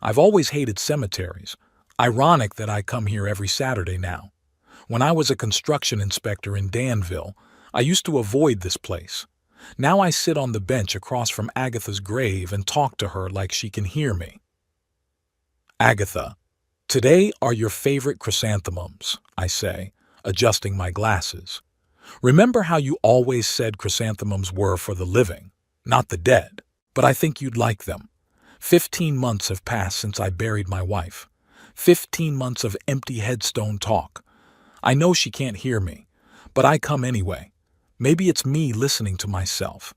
I've always hated cemeteries. Ironic that I come here every Saturday now. When I was a construction inspector in Danville, I used to avoid this place. Now I sit on the bench across from Agatha's grave and talk to her like she can hear me. Agatha, today are your favorite chrysanthemums, I say, adjusting my glasses. Remember how you always said chrysanthemums were for the living, not the dead? But I think you'd like them. 15 months have passed since I buried my wife. 15 months of empty headstone talk. I know she can't hear me, but I come anyway. Maybe it's me listening to myself.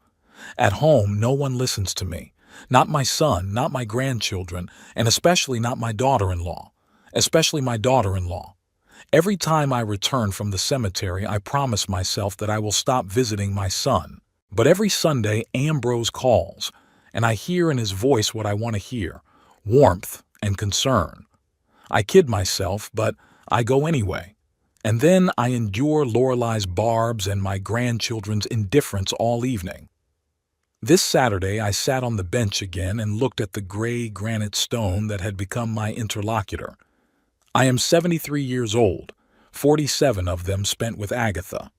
At home, no one listens to me. Not my son, not my grandchildren, and especially not my daughter-in-law. Especially my daughter-in-law. Every time I return from the cemetery, I promise myself that I will stop visiting my son. But every Sunday, Ambrose calls, and I hear in his voice what I want to hear, warmth and concern. I kid myself, but I go anyway. And then I endure Lorelei's barbs and my grandchildren's indifference all evening. This Saturday I sat on the bench again and looked at the gray granite stone that had become my interlocutor. I am 73 years old, 47 of them spent with Agatha.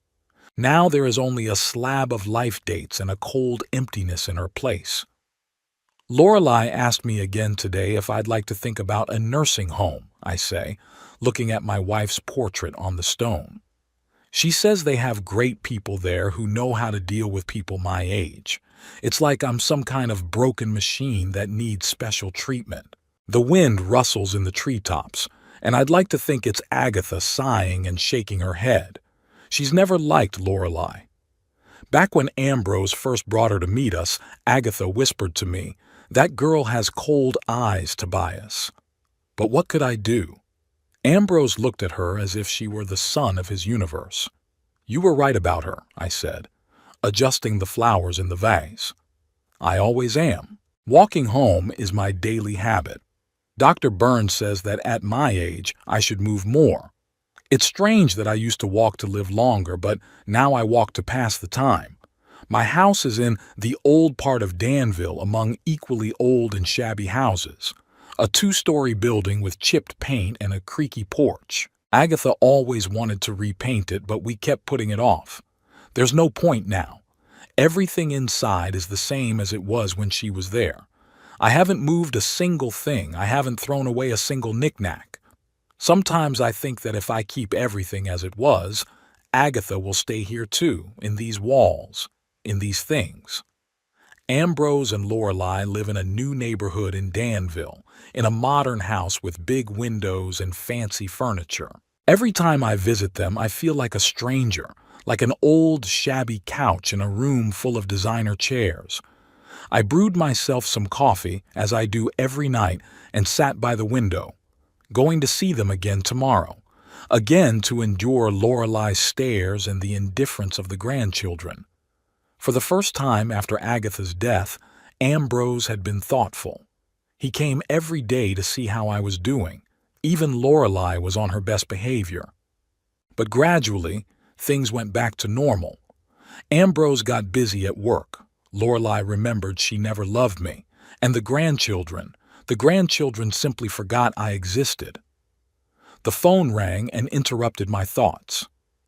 Now there is only a slab of life dates and a cold emptiness in her place. Lorelei asked me again today if I'd like to think about a nursing home, I say, looking at my wife's portrait on the stone. She says they have great people there who know how to deal with people my age. It's like I'm some kind of broken machine that needs special treatment. The wind rustles in the treetops, and I'd like to think it's Agatha sighing and shaking her head. She's never liked Lorelei. Back when Ambrose first brought her to meet us, Agatha whispered to me, "That girl has cold eyes, Tobias." But what could I do? Ambrose looked at her as if she were the sun of his universe. "You were right about her," I said, adjusting the flowers in the vase. "I always am. Walking home is my daily habit. Dr. Burns says that at my age I should move more. It's strange that I used to walk to live longer, but now I walk to pass the time. My house is in the old part of Danville among equally old and shabby houses. A 2-story building with chipped paint and a creaky porch. Agatha always wanted to repaint it, but we kept putting it off. There's no point now. Everything inside is the same as it was when she was there. I haven't moved a single thing. I haven't thrown away a single knick-knack. Sometimes I think that if I keep everything as it was, Agatha will stay here too, in these walls, in these things. Ambrose and Lorelei live in a new neighborhood in Danville, in a modern house with big windows and fancy furniture. Every time I visit them, I feel like a stranger, like an old, shabby couch in a room full of designer chairs. I brewed myself some coffee, as I do every night, and sat by the window, going to see them again tomorrow, again to endure Lorelei's stares and the indifference of the grandchildren. For the first time after Agatha's death, Ambrose had been thoughtful. He came every day to see how I was doing. Even Lorelei was on her best behavior. But gradually, things went back to normal. Ambrose got busy at work. Lorelei remembered she never loved me. And the grandchildren simply forgot I existed. The phone rang and interrupted my thoughts.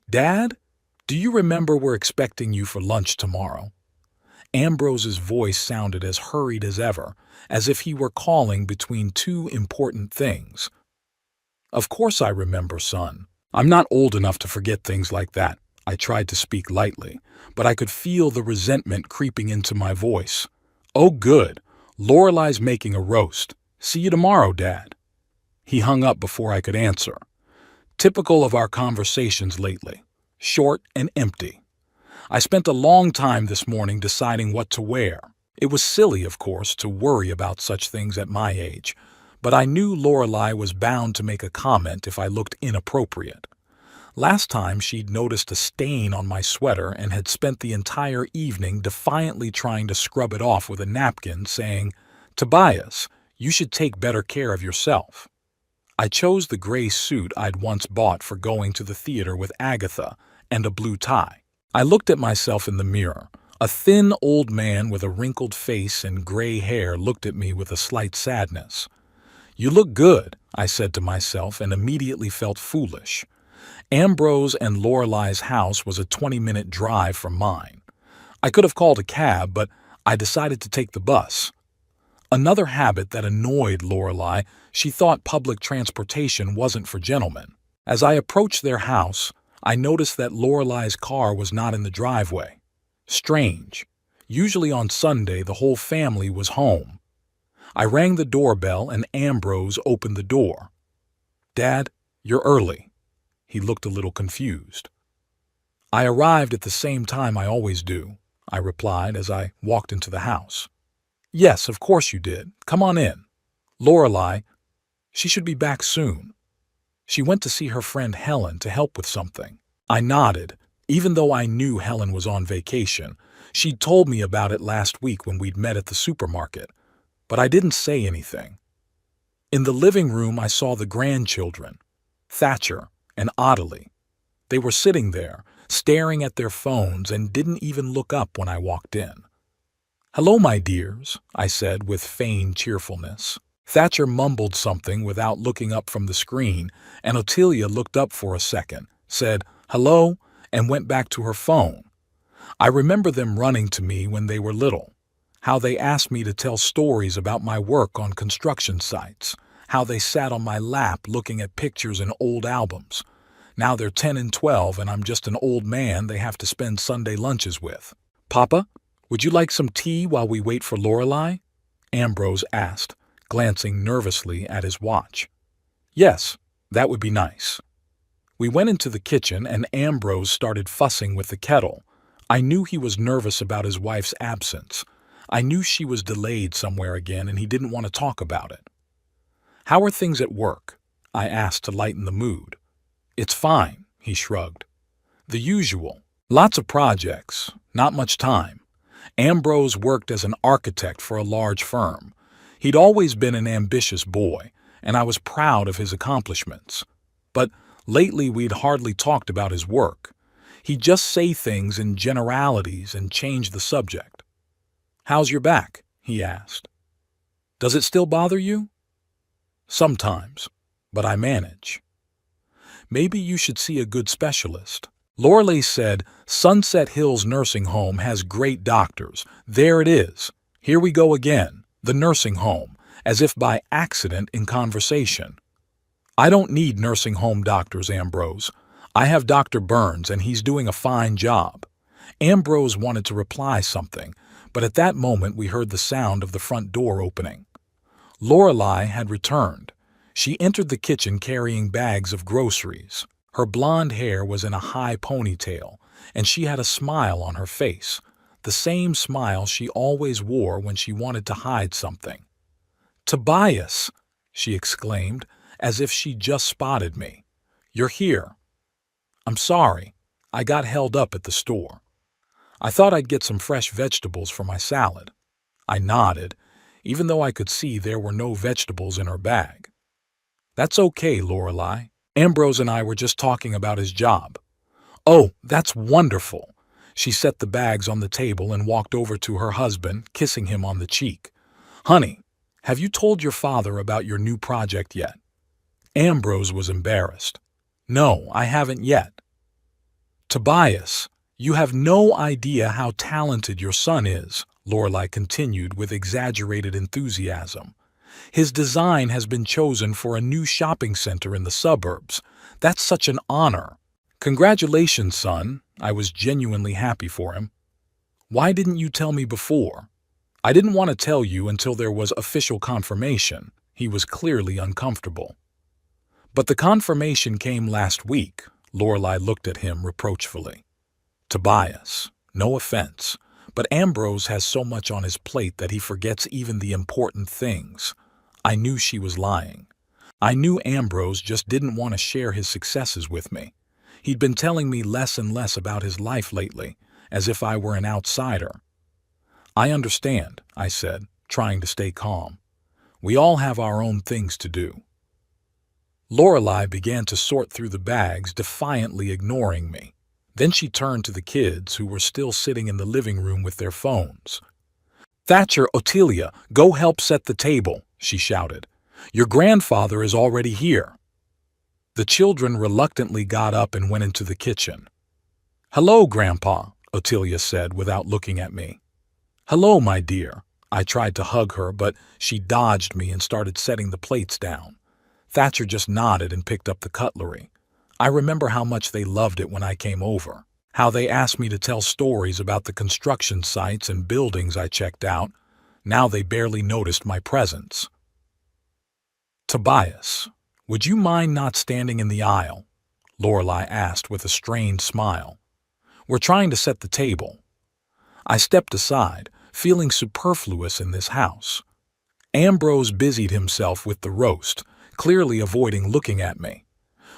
"Dad? Do you remember we're expecting you for lunch tomorrow?" Ambrose's voice sounded as hurried as ever, as if he were calling between two important things. "Of course I remember, son. I'm not old enough to forget things like that." I tried to speak lightly, but I could feel the resentment creeping into my voice. "Oh, good. Lorelei's making a roast. See you tomorrow, Dad." He hung up before I could answer. Typical of our conversations lately. Short and empty. I spent a long time this morning deciding what to wear. It was silly, of course, to worry about such things at my age, but I knew Lorelei was bound to make a comment if I looked inappropriate. Last time she'd noticed a stain on my sweater and had spent the entire evening defiantly trying to scrub it off with a napkin, saying, "Tobias, you should take better care of yourself." I chose the gray suit I'd once bought for going to the theater with Agatha and a blue tie. I looked at myself in the mirror. A thin old man with a wrinkled face and gray hair looked at me with a slight sadness. You look good, I said to myself and immediately felt foolish. Ambrose and Lorelei's house was a 20-minute drive from mine. I could have called a cab, but I decided to take the bus. Another habit that annoyed Lorelei, she thought public transportation wasn't for gentlemen. As I approached their house, I noticed that Lorelei's car was not in the driveway. Strange. Usually on Sunday, the whole family was home. I rang the doorbell and Ambrose opened the door. "Dad, you're early." He looked a little confused. "I arrived at the same time I always do," I replied as I walked into the house. "Yes, of course you did. Come on in. Lorelei, she should be back soon. She went to see her friend Helen to help with something." I nodded, even though I knew Helen was on vacation. She'd told me about it last week when we'd met at the supermarket, but I didn't say anything. In the living room, I saw the grandchildren, Thatcher and Ottilie. They were sitting there, staring at their phones and didn't even look up when I walked in. "Hello, my dears," I said with feigned cheerfulness. Thatcher mumbled something without looking up from the screen, and Ottilie looked up for a second, said hello, and went back to her phone. I remember them running to me when they were little, how they asked me to tell stories about my work on construction sites, how they sat on my lap looking at pictures in old albums. Now they're 10 and 12 and I'm just an old man they have to spend Sunday lunches with. "Papa, would you like some tea while we wait for Lorelei?" Ambrose asked, glancing nervously at his watch. "Yes, that would be nice." We went into the kitchen and Ambrose started fussing with the kettle. I knew he was nervous about his wife's absence. I knew she was delayed somewhere again and he didn't want to talk about it. "How are things at work?" I asked to lighten the mood. "It's fine," he shrugged. "The usual. Lots of projects, not much time." Ambrose worked as an architect for a large firm. He'd always been an ambitious boy, and I was proud of his accomplishments. But lately we'd hardly talked about his work. He'd just say things in generalities and change the subject. "How's your back?" he asked. "Does it still bother you?" "Sometimes, but I manage." "Maybe you should see a good specialist." Lorelei said, "Sunset Hills Nursing Home has great doctors. There it is. Here we go again. The nursing home, as if by accident in conversation. "I don't need nursing home doctors, Ambrose. I have Dr. Burns and he's doing a fine job." Ambrose wanted to reply something, but at that moment we heard the sound of the front door opening. Lorelei had returned. She entered the kitchen carrying bags of groceries. Her blonde hair was in a high ponytail, and she had a smile on her face, the same smile she always wore when she wanted to hide something. "Tobias!" she exclaimed, as if she just spotted me. "You're here." "I'm sorry. I got held up at the store. I thought I'd get some fresh vegetables for my salad." I nodded, even though I could see there were no vegetables in her bag. "That's okay, Lorelei. Ambrose and I were just talking about his job." "Oh, that's wonderful." She set the bags on the table and walked over to her husband, kissing him on the cheek. "Honey, have you told your father about your new project yet?" Ambrose was embarrassed. "No, I haven't yet." "Tobias, you have no idea how talented your son is," Lorelei continued with exaggerated enthusiasm. "His design has been chosen for a new shopping center in the suburbs. That's such an honor." "Congratulations, son." I was genuinely happy for him. "Why didn't you tell me before?" "I didn't want to tell you until there was official confirmation." He was clearly uncomfortable. "But the confirmation came last week." Lorelei looked at him reproachfully. "Tobias, no offense, but Ambrose has so much on his plate that he forgets even the important things." I knew she was lying. I knew Ambrose just didn't want to share his successes with me. He'd been telling me less and less about his life lately, as if I were an outsider. "I understand," I said, trying to stay calm. "We all have our own things to do." Lorelei began to sort through the bags, defiantly ignoring me. Then she turned to the kids who were still sitting in the living room with their phones. "Thatcher, Ottilie, go help set the table," she shouted. Your grandfather is already here." The children reluctantly got up and went into the kitchen. "Hello, Grandpa," Ottilia said without looking at me. "Hello, my dear." I tried to hug her, but she dodged me and started setting the plates down. Thatcher just nodded and picked up the cutlery. I remember how much they loved it when I came over, how they asked me to tell stories about the construction sites and buildings I checked out. Now they barely noticed my presence. "Tobias, would you mind not standing in the aisle?" Lorelei asked with a strained smile. "We're trying to set the table." I stepped aside, feeling superfluous in this house. Ambrose busied himself with the roast, clearly avoiding looking at me.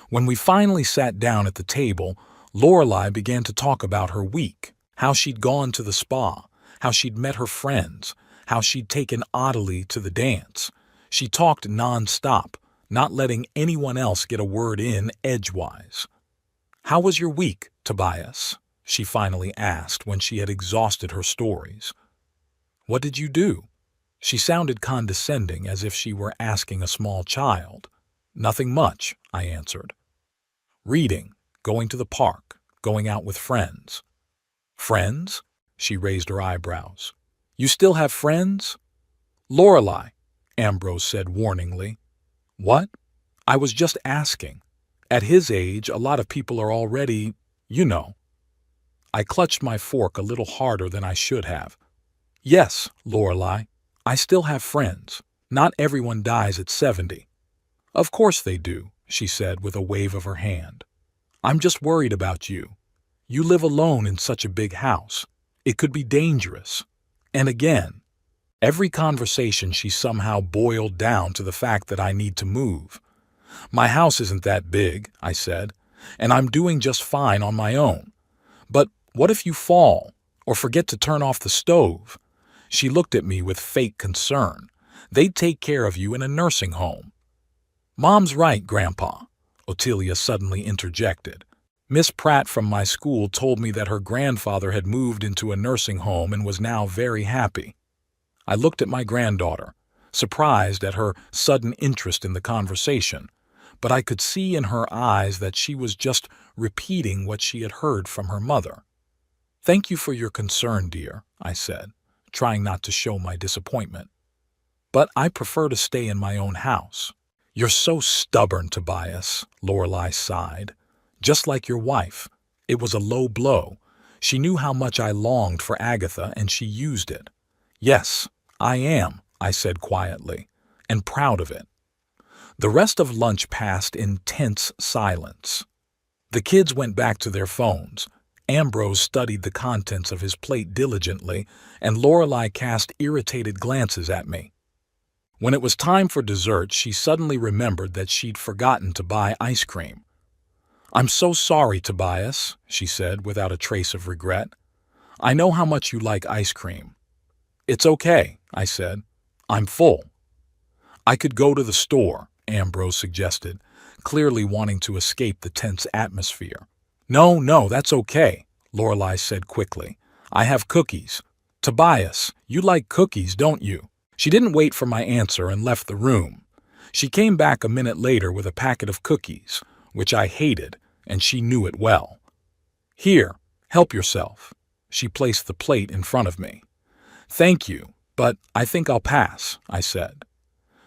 When we finally sat down at the table, Lorelei began to talk about her week, how she'd gone to the spa, how she'd met her friends, how she'd taken Ottilie to the dance. She talked non-stop, not letting anyone else get a word in edgewise. "How was your week, Tobias?" she finally asked when she had exhausted her stories. "What did you do?" She sounded condescending, as if she were asking a small child. "Nothing much," I answered. "Reading, going to the park, going out with friends." "Friends?" She raised her eyebrows. "You still have friends?" "Lorelei," Ambrose said warningly. "What?" "I was just asking. At his age, a lot of people are already, you know." I clutched my fork a little harder than I should have. "Yes, Lorelei, I still have friends. Not everyone dies at 70. "Of course they do," she said with a wave of her hand. "I'm just worried about you. You live alone in such a big house. It could be dangerous." And again, every conversation she somehow boiled down to the fact that I need to move. "My house isn't that big," I said, "and I'm doing just fine on my own. But what if you fall, or forget to turn off the stove?" She looked at me with fake concern. "They'd take care of you in a nursing home." "Mom's right, Grandpa," Ottilia suddenly interjected. "Miss Pratt from my school told me that her grandfather had moved into a nursing home and was now very happy." I looked at my granddaughter, surprised at her sudden interest in the conversation, but I could see in her eyes that she was just repeating what she had heard from her mother. "Thank you for your concern, dear," I said, trying not to show my disappointment. "But I prefer to stay in my own house." "You're so stubborn, Tobias," Lorelei sighed. "Just like your wife. It was a low blow. She knew how much I longed for Agatha, and she used it." "Yes, I am," I said quietly, "and proud of it." The rest of lunch passed in tense silence. The kids went back to their phones. Ambrose studied the contents of his plate diligently, and Lorelei cast irritated glances at me. When it was time for dessert, she suddenly remembered that she'd forgotten to buy ice cream. "I'm so sorry, Tobias," she said without a trace of regret. "I know how much you like ice cream." "It's okay," I said. "I'm full." "I could go to the store," Ambrose suggested, clearly wanting to escape the tense atmosphere. No, that's okay," Lorelei said quickly. "I have cookies." "Tobias, you like cookies, don't you?" She didn't wait for my answer and left the room. She came back a minute later with a packet of cookies, which I hated, and she knew it well. "Here, help yourself." She placed the plate in front of me. "Thank you, but I think I'll pass," I said.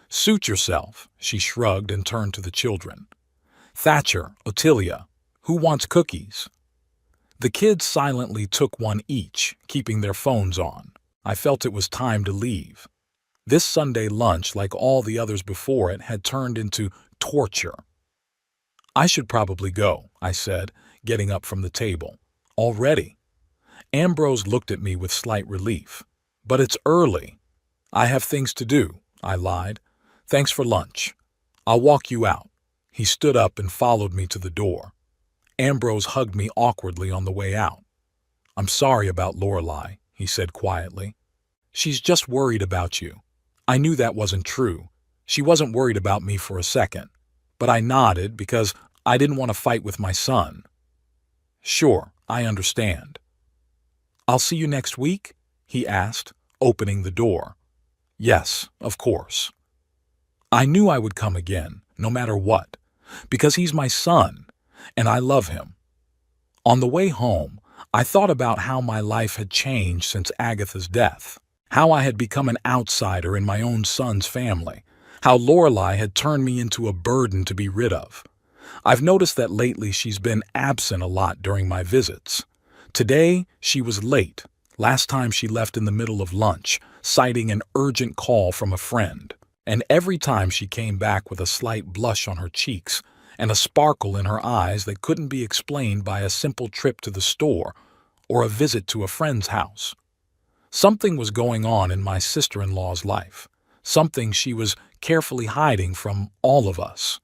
"Suit yourself," she shrugged and turned to the children. "Thatcher, Ottilia, who wants cookies?" The kids silently took one each, keeping their phones on. I felt it was time to leave. This Sunday lunch, like all the others before it, had turned into torture. "I should probably go," I said, getting up from the table. "Already?" Ambrose looked at me with slight relief. "But it's early." "I have things to do," I lied. "Thanks for lunch. I'll walk you out." He stood up and followed me to the door. Ambrose hugged me awkwardly on the way out. "I'm sorry about Lorelei," he said quietly. "She's just worried about you." I knew that wasn't true. She wasn't worried about me for a second. But I nodded because I didn't want to fight with my son. "Sure, I understand." "I'll see you next week?" he asked, opening the door. "Yes, of course." I knew I would come again, no matter what, because he's my son, and I love him. On the way home, I thought about how my life had changed since Agatha's death, how I had become an outsider in my own son's family, how Lorelei had turned me into a burden to be rid of. I've noticed that lately she's been absent a lot during my visits. Today, she was late. Last time she left in the middle of lunch, citing an urgent call from a friend. And every time she came back with a slight blush on her cheeks and a sparkle in her eyes that couldn't be explained by a simple trip to the store or a visit to a friend's house. Something was going on in my sister-in-law's life, something she was carefully hiding from all of us.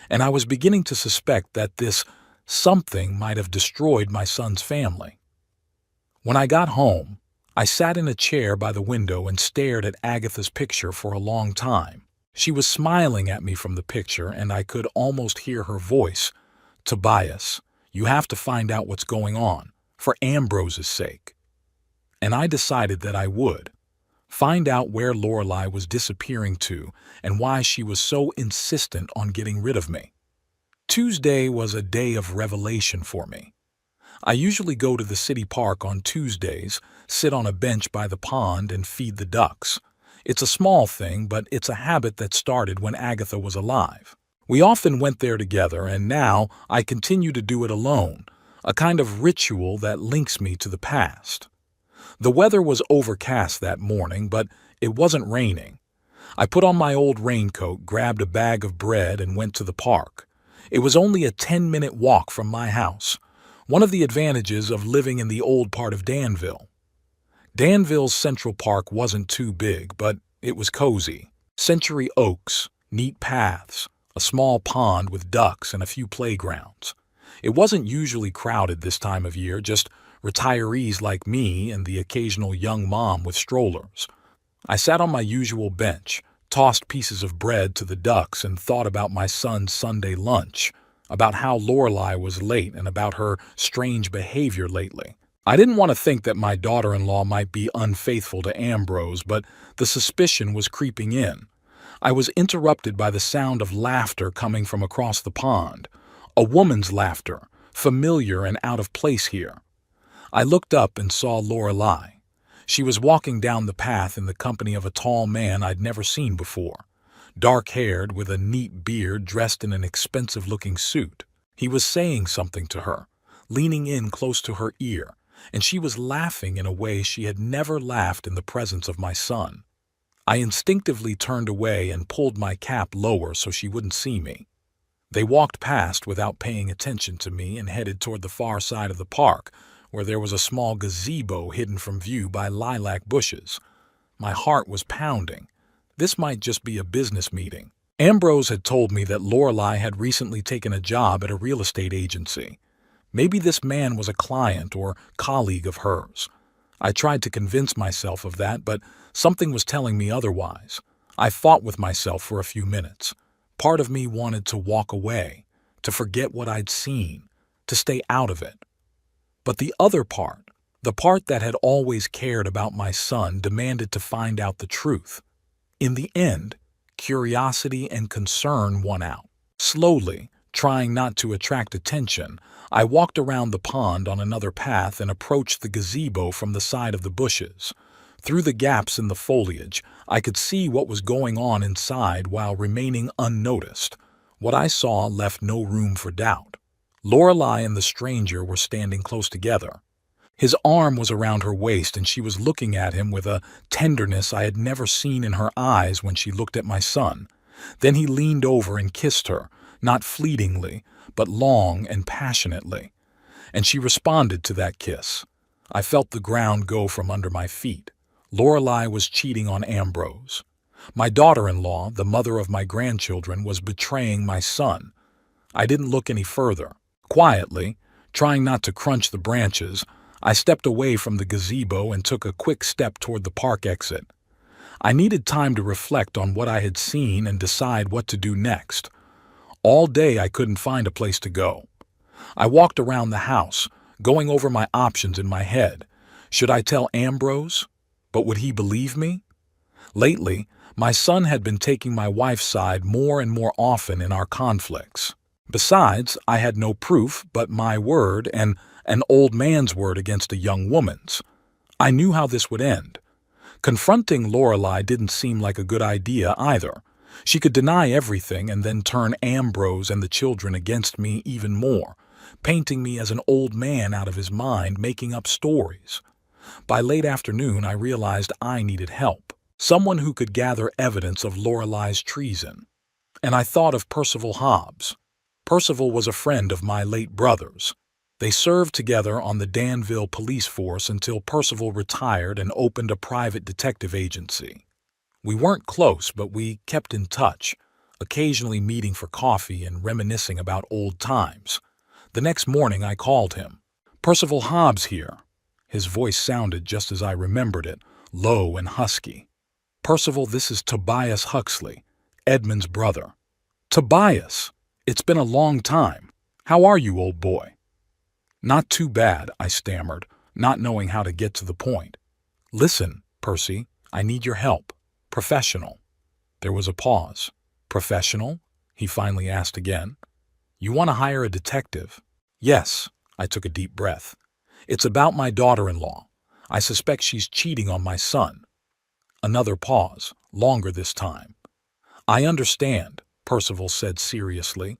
And I was beginning to suspect that this something might have destroyed my son's family. When I got home, I sat in a chair by the window and stared at Agatha's picture for a long time. She was smiling at me from the picture, and I could almost hear her voice. "Tobias, you have to find out what's going on, for Ambrose's sake." And I decided that I would. Find out where Lorelei was disappearing to and why she was so insistent on getting rid of me. Tuesday was a day of revelation for me. I usually go to the city park on Tuesdays, sit on a bench by the pond, and feed the ducks. It's a small thing, but it's a habit that started when Agatha was alive. We often went there together, and now I continue to do it alone, a kind of ritual that links me to the past. The weather was overcast that morning, but it wasn't raining. I put on my old raincoat, grabbed a bag of bread, and went to the park. It was only a 10-minute walk from my house. One of the advantages of living in the old part of Danville. Danville's Central Park wasn't too big, but it was cozy. Century oaks, neat paths, a small pond with ducks, and a few playgrounds. It wasn't usually crowded this time of year, just retirees like me and the occasional young mom with strollers. I sat on my usual bench, tossed pieces of bread to the ducks, and thought about my son's Sunday lunch, about how Lorelei was late and about her strange behavior lately. I didn't want to think that my daughter-in-law might be unfaithful to Ambrose, but the suspicion was creeping in. I was interrupted by the sound of laughter coming from across the pond. A woman's laughter, familiar and out of place here. I looked up and saw Lorelei. She was walking down the path in the company of a tall man I'd never seen before. Dark-haired, with a neat beard, dressed in an expensive-looking suit. He was saying something to her, leaning in close to her ear, and she was laughing in a way she had never laughed in the presence of my son. I instinctively turned away and pulled my cap lower so she wouldn't see me. They walked past without paying attention to me and headed toward the far side of the park, where there was a small gazebo hidden from view by lilac bushes. My heart was pounding. This might just be a business meeting. Ambrose had told me that Lorelei had recently taken a job at a real estate agency. Maybe this man was a client or colleague of hers. I tried to convince myself of that, but something was telling me otherwise. I fought with myself for a few minutes. Part of me wanted to walk away, to forget what I'd seen, to stay out of it. But the other part, the part that had always cared about my son, demanded to find out the truth. In the end, curiosity and concern won out. Slowly, trying not to attract attention, I walked around the pond on another path and approached the gazebo from the side of the bushes. Through the gaps in the foliage, I could see what was going on inside while remaining unnoticed. What I saw left no room for doubt. Lorelei and the stranger were standing close together. His arm was around her waist, and she was looking at him with a tenderness I had never seen in her eyes when she looked at my son. Then he leaned over and kissed her, not fleetingly, but long and passionately. And she responded to that kiss. I felt the ground go from under my feet. Lorelei was cheating on Ambrose. My daughter-in-law, the mother of my grandchildren, was betraying my son. I didn't look any further. Quietly, trying not to crunch the branches, I stepped away from the gazebo and took a quick step toward the park exit. I needed time to reflect on what I had seen and decide what to do next. All day I couldn't find a place to go. I walked around the house, going over my options in my head. Should I tell Ambrose? But would he believe me? Lately, My son had been taking my wife's side more and more often in our conflicts. Besides, I had no proof but my word and an old man's word against a young woman's. I knew how this would end. Confronting Lorelei didn't seem like a good idea either. She could deny everything and then turn Ambrose and the children against me even more, painting me as an old man out of his mind, making up stories. By late afternoon, I realized I needed help. Someone who could gather evidence of Lorelei's treason. And I thought of Percival Hobbs. Percival was a friend of my late brother's. They served together on the Danville police force until Percival retired and opened a private detective agency. We weren't close, but we kept in touch, occasionally meeting for coffee and reminiscing about old times. The next morning I called him. "Percival Hobbs here." His voice sounded just as I remembered it, low and husky. "Percival, this is Tobias Huxley, Edmund's brother." "Tobias! It's been a long time. How are you, old boy?" "Not too bad," I stammered, not knowing how to get to the point. "Listen, Percy, I need your help. Professional." There was a pause. "Professional?" he finally asked again. "You want to hire a detective?" "Yes." I took a deep breath. "It's about my daughter-in-law. I suspect she's cheating on my son." Another pause, longer this time. "I understand," Percival said seriously.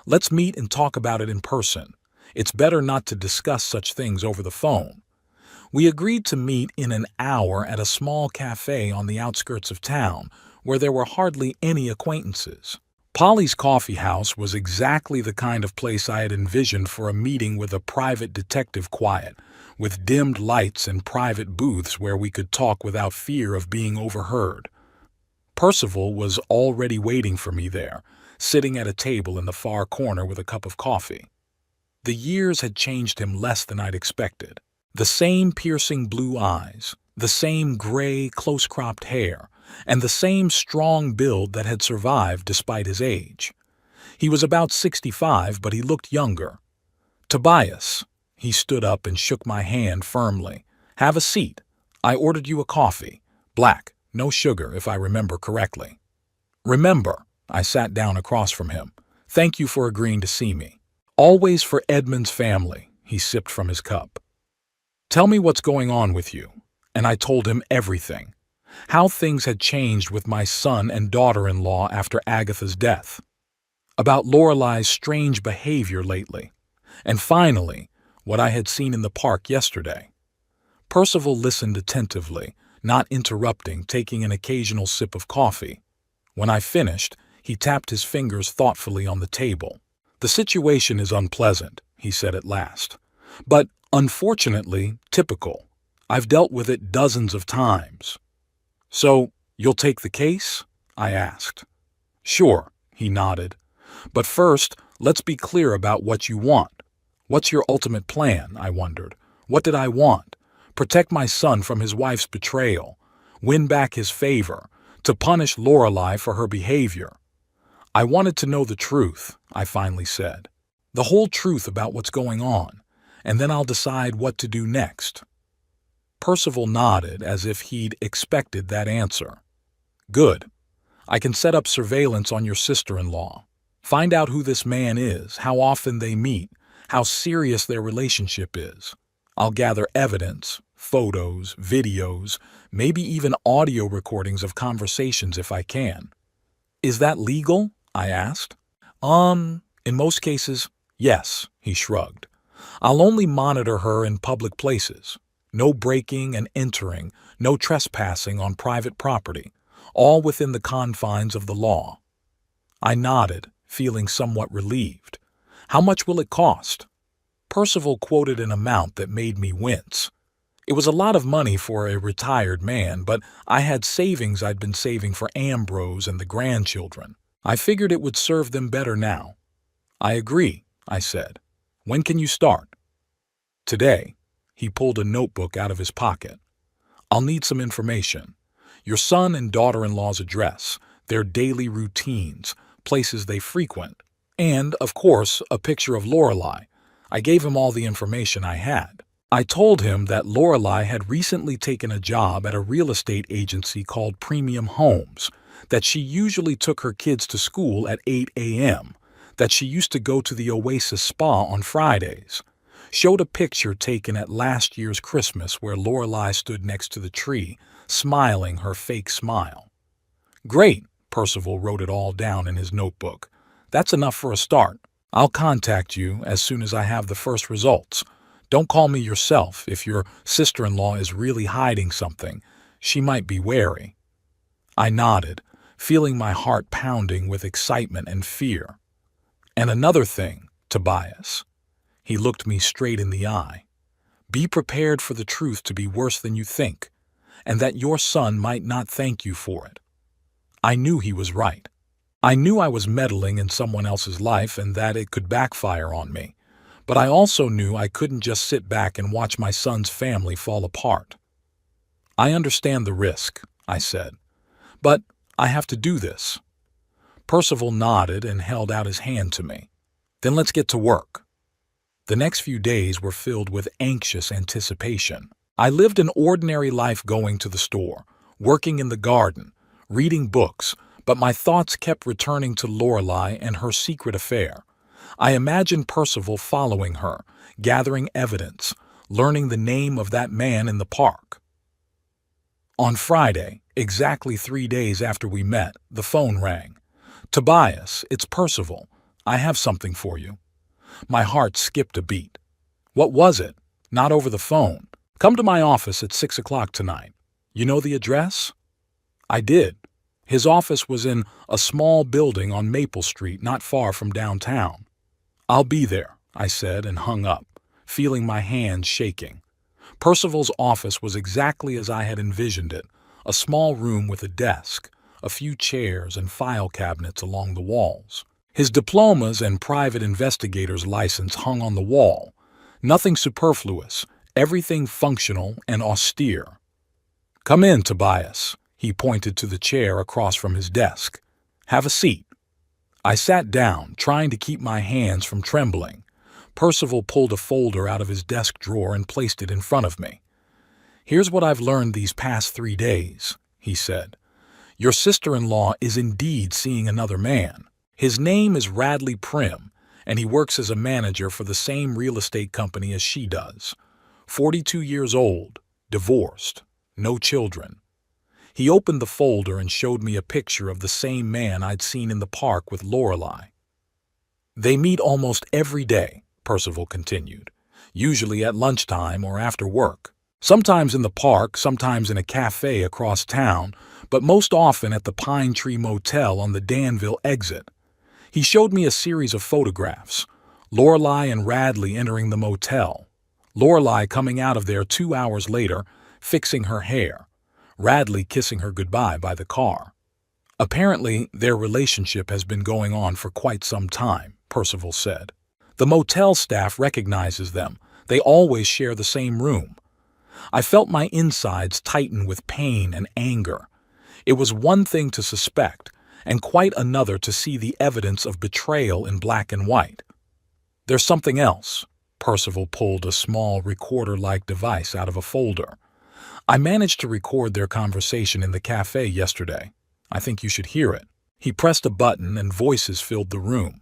"Let's meet and talk about it in person. It's better not to discuss such things over the phone." We agreed to meet in an hour at a small cafe on the outskirts of town, where there were hardly any acquaintances. Polly's Coffee House was exactly the kind of place I had envisioned for a meeting with a private detective, quiet, with dimmed lights and private booths where we could talk without fear of being overheard. Percival was already waiting for me there, sitting at a table in the far corner with a cup of coffee. The years had changed him less than I'd expected. The same piercing blue eyes, the same gray, close-cropped hair, and the same strong build that had survived despite his age. He was about 65, but he looked younger. "Tobias." He stood up and shook my hand firmly. "Have a seat. I ordered you a coffee. Black, no sugar, if I remember correctly." "Remember." I sat down across from him. "Thank you for agreeing to see me." "Always for Edmund's family." He sipped from his cup. "Tell me what's going on with you." And I told him everything. How things had changed with my son and daughter-in-law after Agatha's death. About Lorelei's strange behavior lately. And finally, what I had seen in the park yesterday. Percival listened attentively, not interrupting, taking an occasional sip of coffee. When I finished, he tapped his fingers thoughtfully on the table. "The situation is unpleasant," he said at last. "But, unfortunately, typical. I've dealt with it dozens of times." "So, you'll take the case?" I asked. "Sure," he nodded. "But first, let's be clear about what you want. What's your ultimate plan?" I wondered. What did I want? Protect my son from his wife's betrayal, win back his favor, to punish Lorelei for her behavior. "I wanted to know the truth," I finally said. "The whole truth about what's going on, and then I'll decide what to do next." Percival nodded as if he'd expected that answer. "Good. I can set up surveillance on your sister-in-law. Find out who this man is, how often they meet, how serious their relationship is. I'll gather evidence, photos, videos, maybe even audio recordings of conversations if I can." "Is that legal?" I asked. In most cases, yes," he shrugged. "I'll only monitor her in public places. No breaking and entering, no trespassing on private property, all within the confines of the law." I nodded, feeling somewhat relieved. "How much will it cost?" Percival quoted an amount that made me wince. It was a lot of money for a retired man, but I had savings I'd been saving for Ambrose and the grandchildren. I figured it would serve them better now. "I agree," I said. "When can you start?" "Today." He pulled a notebook out of his pocket. "I'll need some information. Your son and daughter-in-law's address, their daily routines, places they frequent, and, of course, a picture of Lorelei. I gave him all the information I had." I told him that Lorelei had recently taken a job at a real estate agency called Premium Homes, that she usually took her kids to school at 8 a.m., that she used to go to the Oasis Spa on Fridays. Showed a picture taken at last year's Christmas where Lorelei stood next to the tree, smiling her fake smile. Great, Percival wrote it all down in his notebook. That's enough for a start. I'll contact you as soon as I have the first results. Don't call me yourself. If your sister-in-law is really hiding something, she might be wary. I nodded, feeling my heart pounding with excitement and fear. And another thing, Tobias. He looked me straight in the eye. Be prepared for the truth to be worse than you think, and that your son might not thank you for it. I knew he was right. I knew I was meddling in someone else's life and that it could backfire on me. But I also knew I couldn't just sit back and watch my son's family fall apart. I understand the risk, I said, but I have to do this. Percival nodded and held out his hand to me. Then let's get to work. The next few days were filled with anxious anticipation. I lived an ordinary life, going to the store, working in the garden, reading books, but my thoughts kept returning to Lorelei and her secret affair. I imagined Percival following her, gathering evidence, learning the name of that man in the park. On Friday, exactly 3 days after we met, the phone rang. Tobias, it's Percival. I have something for you. My heart skipped a beat. What was it? Not over the phone. Come to my office at 6 o'clock tonight. You know the address? I did. His office was in a small building on Maple Street, not far from downtown. I'll be there, I said and hung up, feeling my hands shaking. Percival's office was exactly as I had envisioned it, a small room with a desk, a few chairs and file cabinets along the walls. His diplomas and private investigator's license hung on the wall. Nothing superfluous, everything functional and austere. Come in, Tobias. He pointed to the chair across from his desk. Have a seat. I sat down, trying to keep my hands from trembling. Percival pulled a folder out of his desk drawer and placed it in front of me. Here's what I've learned these past 3 days, he said. Your sister-in-law is indeed seeing another man. His name is Radley Prim, and he works as a manager for the same real estate company as she does. 42 years old, divorced, no children. He opened the folder and showed me a picture of the same man I'd seen in the park with Lorelei. They meet almost every day, Percival continued, usually at lunchtime or after work. Sometimes in the park, sometimes in a cafe across town, but most often at the Pine Tree Motel on the Danville exit. He showed me a series of photographs, Lorelei and Radley entering the motel, Lorelei coming out of there 2 hours later, fixing her hair, Radley kissing her goodbye by the car. Apparently, their relationship has been going on for quite some time, Percival said. The motel staff recognizes them. They always share the same room. I felt my insides tighten with pain and anger. It was one thing to suspect, and quite another to see the evidence of betrayal in black and white. There's something else. Percival pulled a small recorder-like device out of a folder. I managed to record their conversation in the cafe yesterday. I think you should hear it. He pressed a button and voices filled the room.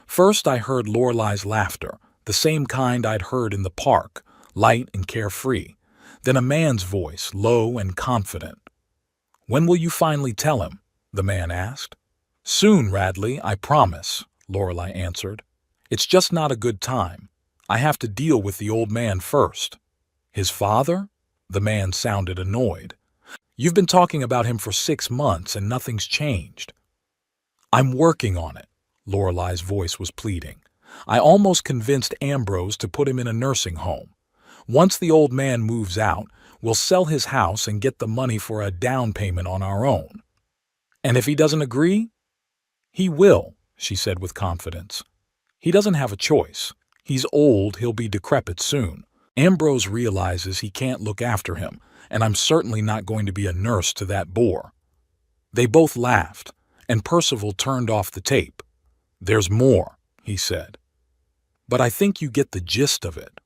First I heard Lorelei's laughter, the same kind I'd heard in the park, light and carefree. Then a man's voice, low and confident. When will you finally tell him? The man asked. Soon, Radley, I promise, Lorelei answered. It's just not a good time. I have to deal with the old man first. His father? The man sounded annoyed. You've been talking about him for 6 months and nothing's changed. I'm working on it, Lorelei's voice was pleading. I almost convinced Ambrose to put him in a nursing home. Once the old man moves out, we'll sell his house and get the money for a down payment on our own. And if he doesn't agree? He will, she said with confidence. He doesn't have a choice. He's old, he'll be decrepit soon. Ambrose realizes he can't look after him, and I'm certainly not going to be a nurse to that bore. They both laughed, and Percival turned off the tape. There's more, he said. But I think you get the gist of it.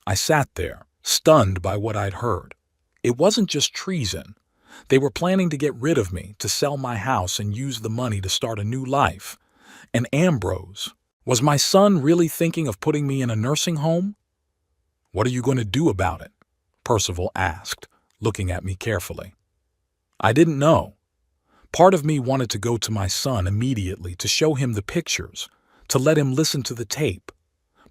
I sat there, stunned by what I'd heard. It wasn't just treason. They were planning to get rid of me, to sell my house and use the money to start a new life. And Ambrose, was my son really thinking of putting me in a nursing home? What are you going to do about it? Percival asked, looking at me carefully. I didn't know. Part of me wanted to go to my son immediately to show him the pictures, to let him listen to the tape.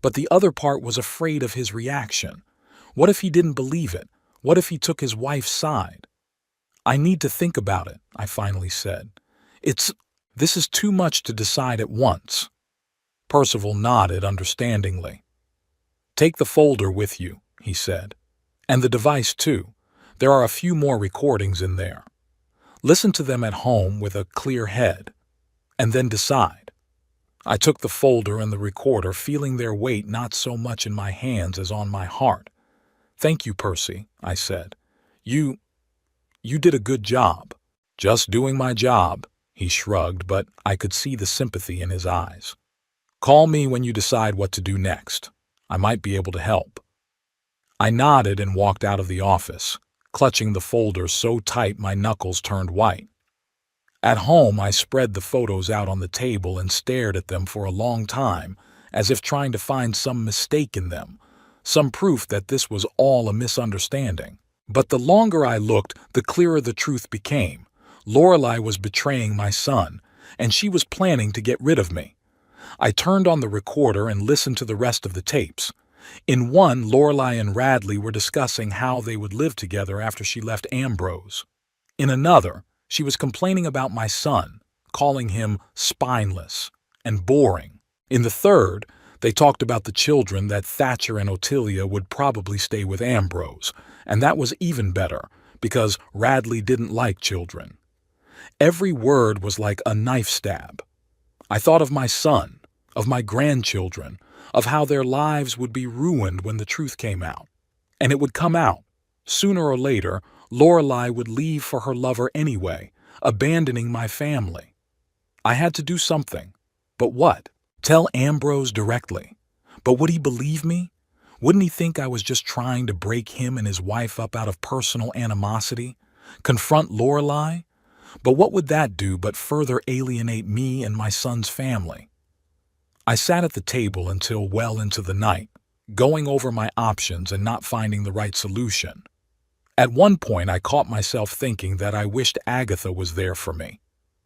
But the other part was afraid of his reaction. What if he didn't believe it? What if he took his wife's side? I need to think about it, I finally said. This is too much to decide at once. Percival nodded understandingly. Take the folder with you, he said. And the device too. There are a few more recordings in there. Listen to them at home with a clear head, and then decide. I took the folder and the recorder, feeling their weight not so much in my hands as on my heart. Thank you, Percy, I said. You did a good job. Just doing my job, he shrugged, but I could see the sympathy in his eyes. Call me when you decide what to do next. I might be able to help. I nodded and walked out of the office, clutching the folder so tight my knuckles turned white. At home, I spread the photos out on the table and stared at them for a long time, as if trying to find some mistake in them, some proof that this was all a misunderstanding. But the longer I looked, the clearer the truth became. Lorelei was betraying my son, and she was planning to get rid of me. I turned on the recorder and listened to the rest of the tapes. In one, Lorelei and Radley were discussing how they would live together after she left Ambrose. In another, she was complaining about my son, calling him spineless and boring. In the third, they talked about the children, that Thatcher and Ottilia would probably stay with Ambrose, and that was even better, because Radley didn't like children. Every word was like a knife stab. I thought of my son, of my grandchildren, of how their lives would be ruined when the truth came out. And it would come out. Sooner or later, Lorelei would leave for her lover anyway, abandoning my family. I had to do something. But what? Tell Ambrose directly. But would he believe me? Wouldn't he think I was just trying to break him and his wife up out of personal animosity? Confront Lorelei? But what would that do but further alienate me and my son's family? I sat at the table until well into the night, going over my options and not finding the right solution. At one point, I caught myself thinking that I wished Agatha was there for me.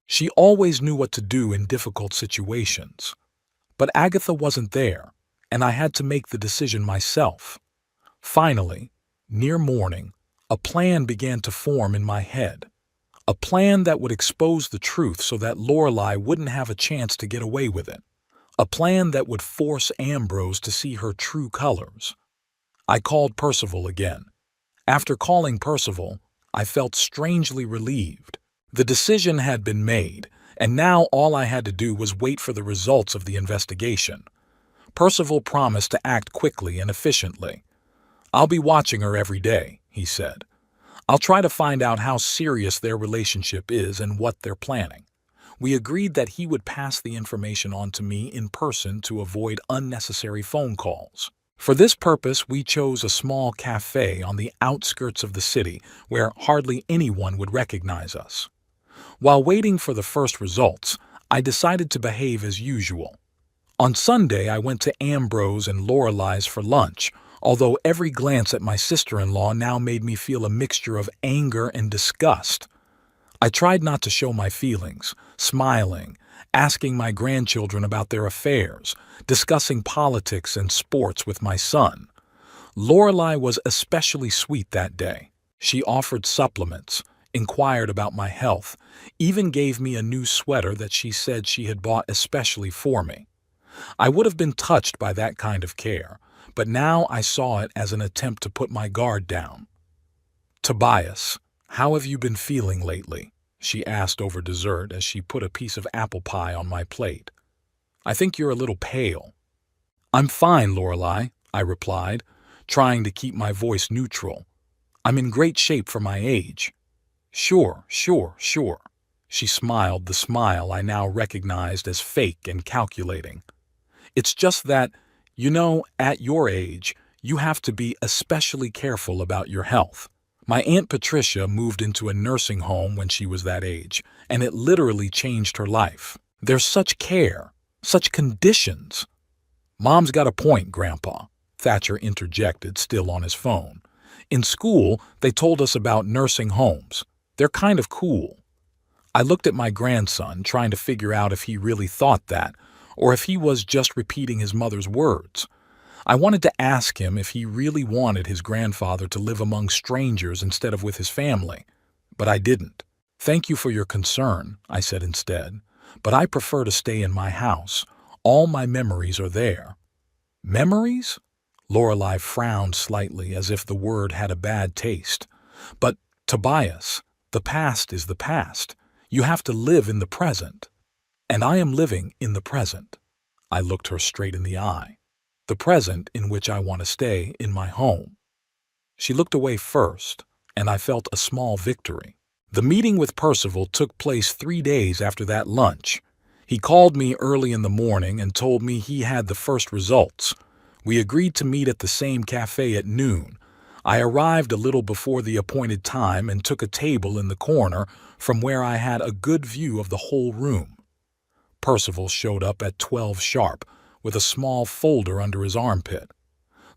She always knew what to do in difficult situations. But Agatha wasn't there, and I had to make the decision myself. Finally, near morning, a plan began to form in my head. A plan that would expose the truth so that Lorelei wouldn't have a chance to get away with it. A plan that would force Ambrose to see her true colors. I called Percival again. After calling Percival, I felt strangely relieved. The decision had been made, and now all I had to do was wait for the results of the investigation. Percival promised to act quickly and efficiently. I'll be watching her every day, he said. I'll try to find out how serious their relationship is and what they're planning. We agreed that he would pass the information on to me in person to avoid unnecessary phone calls. For this purpose, we chose a small cafe on the outskirts of the city where hardly anyone would recognize us. While waiting for the first results, I decided to behave as usual. On Sunday, I went to Ambrose and Lorelei's for lunch, although every glance at my sister-in-law now made me feel a mixture of anger and disgust. I tried not to show my feelings, smiling, asking my grandchildren about their affairs, discussing politics and sports with my son. Lorelei was especially sweet that day. She offered supplements, inquired about my health, even gave me a new sweater that she said she had bought especially for me. I would have been touched by that kind of care, but now I saw it as an attempt to put my guard down. Tobias, how have you been feeling lately? She asked over dessert as she put a piece of apple pie on my plate. I think you're a little pale. I'm fine, Lorelei, I replied, trying to keep my voice neutral. I'm in great shape for my age. Sure. She smiled, the smile I now recognized as fake and calculating. It's just that, at your age, You have to be especially careful about your health. My Aunt Patricia moved into a nursing home when she was that age, and it literally changed her life. There's such care, such conditions. Mom's got a point, Grandpa, Thatcher interjected, still on his phone. In school, they told us about nursing homes. They're kind of cool. I looked at my grandson, trying to figure out if he really thought that, or if he was just repeating his mother's words. I wanted to ask him if he really wanted his grandfather to live among strangers instead of with his family, but I didn't. Thank you for your concern, I said instead, but I prefer to stay in my house. All my memories are there. Memories? Lorelei frowned slightly as if the word had a bad taste. But, Tobias, the past is the past. You have to live in the present. And I am living in the present. I looked her straight in the eye. The present in which I want to stay in my home. She looked away first, and I felt a small victory. The meeting with Percival took place 3 days after that lunch. He called me early in the morning and told me he had the first results. We agreed to meet at the same cafe at noon. I arrived a little before the appointed time and took a table in the corner from where I had a good view of the whole room. Percival showed up at 12 sharp, with a small folder under his armpit.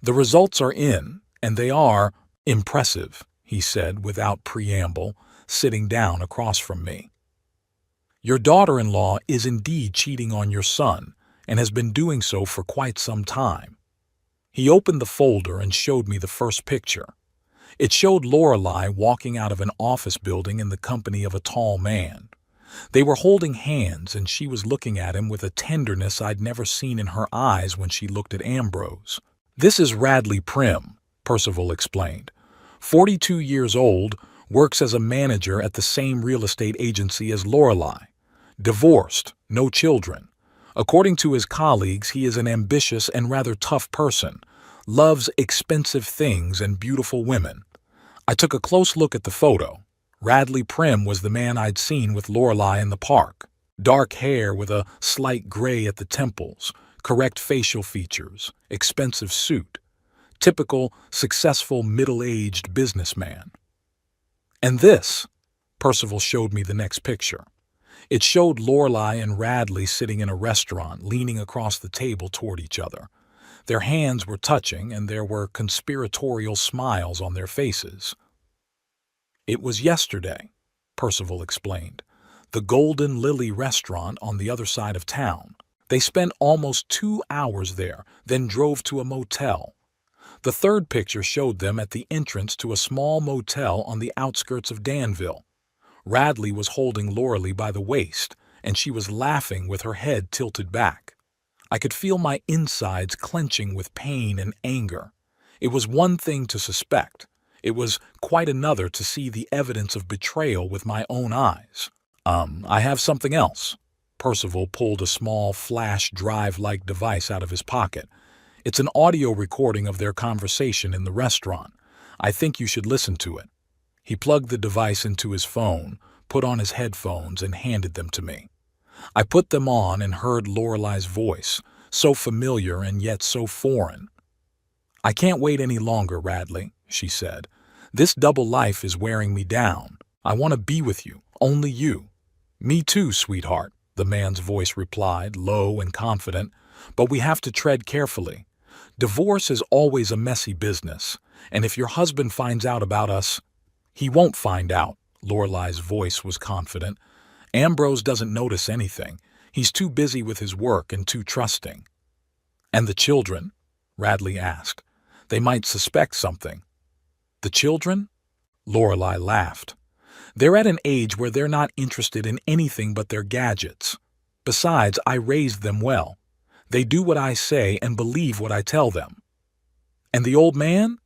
The results are in, and they are impressive, he said without preamble, sitting down across from me. Your daughter-in-law is indeed cheating on your son, and has been doing so for quite some time. He opened the folder and showed me the first picture. It showed Lorelei walking out of an office building in the company of a tall man. They were holding hands, and she was looking at him with a tenderness I'd never seen in her eyes when she looked at Ambrose. This is Radley Prim, Percival explained. 42 years old, works as a manager at the same real estate agency as Lorelei. Divorced, no children. According to his colleagues, he is an ambitious and rather tough person, loves expensive things and beautiful women. I took a close look at the photo. Radley Prim was the man I'd seen with Lorelei in the park. Dark hair with a slight gray at the temples, correct facial features, expensive suit. Typical, successful, middle-aged businessman. And this, Percival showed me the next picture. It showed Lorelei and Radley sitting in a restaurant, leaning across the table toward each other. Their hands were touching, and there were conspiratorial smiles on their faces. It was yesterday, Percival explained. The Golden Lily restaurant on the other side of town. They spent almost 2 hours there, then drove to a motel. The third picture showed them at the entrance to a small motel on the outskirts of Danville. Radley was holding Lorelei by the waist, and she was laughing with her head tilted back. I could feel my insides clenching with pain and anger. It was one thing to suspect. It was quite another to see the evidence of betrayal with my own eyes. I have something else. Percival pulled a small flash drive-like device out of his pocket. It's an audio recording of their conversation in the restaurant. I think you should listen to it. He plugged the device into his phone, put on his headphones, and handed them to me. I put them on and heard Lorelei's voice, so familiar and yet so foreign. I can't wait any longer, Radley, she said. This double life is wearing me down. I want to be with you, only you. Me too, sweetheart, the man's voice replied, low and confident, but we have to tread carefully. Divorce is always a messy business, and if your husband finds out about us, he won't find out, Lorelei's voice was confident. Ambrose doesn't notice anything. He's too busy with his work and too trusting. And the children? Radley asked. They might suspect something. The children? Lorelei laughed. They're at an age where they're not interested in anything but their gadgets. Besides, I raised them well. They do what I say and believe what I tell them. And the old man?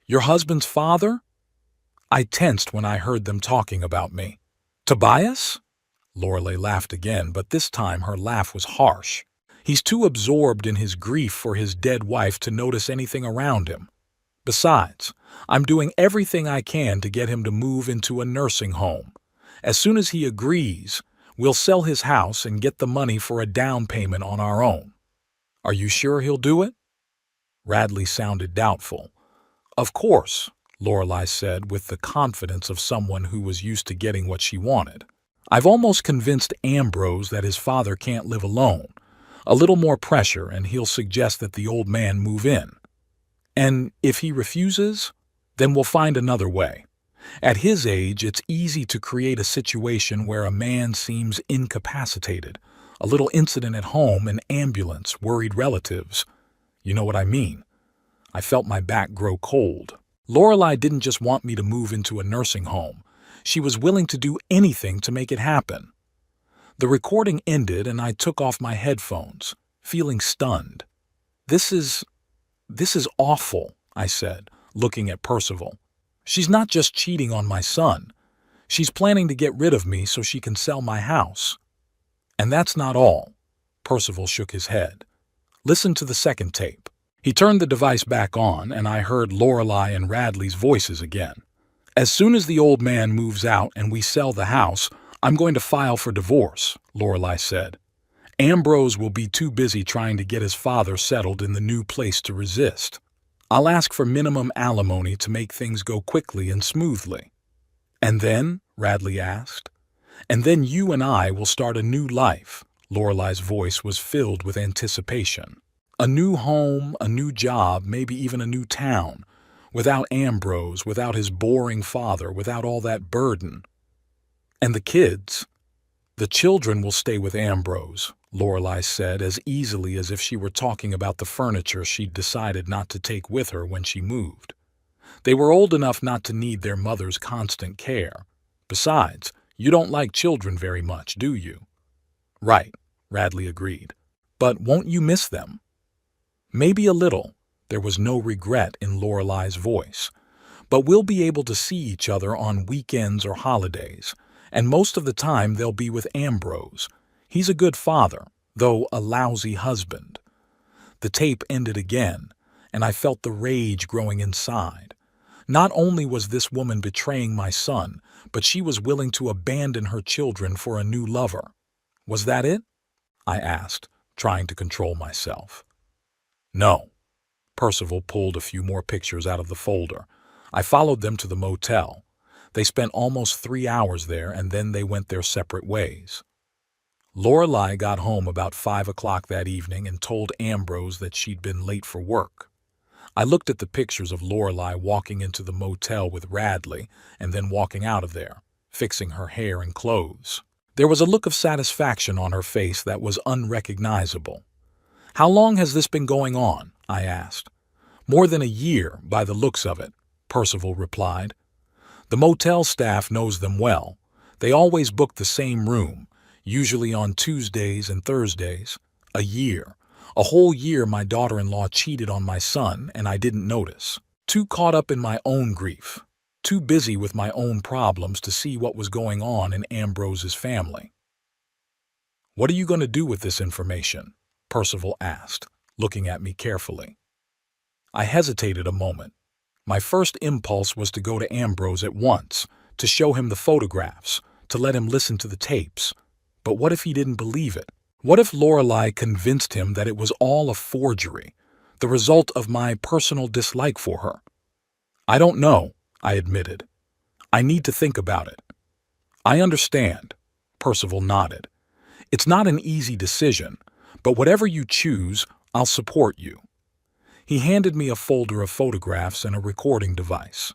Your husband's father? I tensed when I heard them talking about me. Tobias? Lorelei laughed again, but this time her laugh was harsh. He's too absorbed in his grief for his dead wife to notice anything around him. Besides, I'm doing everything I can to get him to move into a nursing home. As soon as he agrees, we'll sell his house and get the money for a down payment on our own. Are you sure he'll do it? Radley sounded doubtful. Of course, Lorelei said with the confidence of someone who was used to getting what she wanted. I've almost convinced Ambrose that his father can't live alone. A little more pressure and he'll suggest that the old man move in. And if he refuses, then we'll find another way. At his age, it's easy to create a situation where a man seems incapacitated. A little incident at home, an ambulance, worried relatives. You know what I mean? I felt my back grow cold. Lorelei didn't just want me to move into a nursing home. She was willing to do anything to make it happen. The recording ended and I took off my headphones, feeling stunned. This is awful, I said, looking at Percival. She's not just cheating on my son. She's planning to get rid of me so she can sell my house. And that's not all. Percival shook his head. Listen to the second tape. He turned the device back on and I heard Lorelei and Radley's voices again. As soon as the old man moves out and we sell the house, I'm going to file for divorce, Lorelei said. Ambrose will be too busy trying to get his father settled in the new place to resist. I'll ask for minimum alimony to make things go quickly and smoothly. And then, Radley asked, and then you and I will start a new life. Lorelei's voice was filled with anticipation. A new home, a new job, maybe even a new town. Without Ambrose, without his boring father, without all that burden. And the kids? The children will stay with Ambrose, Lorelei said as easily as if she were talking about the furniture she'd decided not to take with her when she moved. They were old enough not to need their mother's constant care. Besides, you don't like children very much, do you? Right, Radley agreed. But won't you miss them? Maybe a little. There was no regret in Lorelei's voice. But we'll be able to see each other on weekends or holidays, and most of the time they'll be with Ambrose. He's a good father, though a lousy husband. The tape ended again, and I felt the rage growing inside. Not only was this woman betraying my son, but she was willing to abandon her children for a new lover. Was that it? I asked, trying to control myself. No. Percival pulled a few more pictures out of the folder. I followed them to the motel. They spent almost 3 hours there, and then they went their separate ways. Lorelei got home about 5 o'clock that evening and told Ambrose that she'd been late for work. I looked at the pictures of Lorelei walking into the motel with Radley and then walking out of there, fixing her hair and clothes. There was a look of satisfaction on her face that was unrecognizable. How long has this been going on? I asked. More than a year, by the looks of it, Percival replied. The motel staff knows them well. They always book the same room, usually on Tuesdays and Thursdays. A year. A whole year my daughter-in-law cheated on my son, and I didn't notice. Too caught up in my own grief. Too busy with my own problems to see what was going on in Ambrose's family. What are you going to do with this information? Percival asked, looking at me carefully. I hesitated a moment. My first impulse was to go to Ambrose at once, to show him the photographs, to let him listen to the tapes. But what if he didn't believe it? What if Lorelei convinced him that it was all a forgery, the result of my personal dislike for her? I don't know, I admitted. I need to think about it. I understand, Percival nodded. It's not an easy decision, but whatever you choose, I'll support you. He handed me a folder of photographs and a recording device.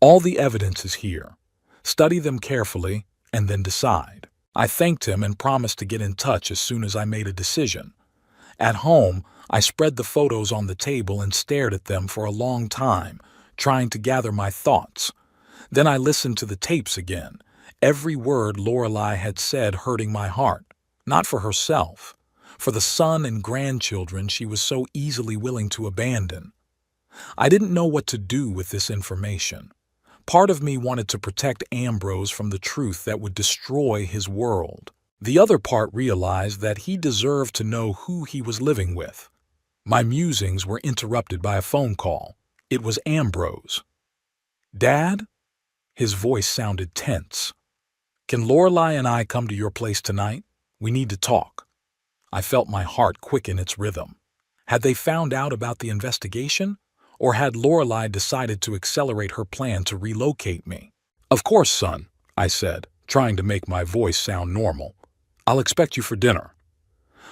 All the evidence is here. Study them carefully and then decide. I thanked him and promised to get in touch as soon as I made a decision. At home, I spread the photos on the table and stared at them for a long time, trying to gather my thoughts. Then I listened to the tapes again, every word Lorelei had said hurting my heart, not for herself, for the son and grandchildren she was so easily willing to abandon. I didn't know what to do with this information. Part of me wanted to protect Ambrose from the truth that would destroy his world. The other part realized that he deserved to know who he was living with. My musings were interrupted by a phone call. It was Ambrose. Dad? His voice sounded tense. Can Lorelei and I come to your place tonight? We need to talk. I felt my heart quicken its rhythm. Had they found out about the investigation? Or had Lorelei decided to accelerate her plan to relocate me? Of course, son, I said, trying to make my voice sound normal. I'll expect you for dinner.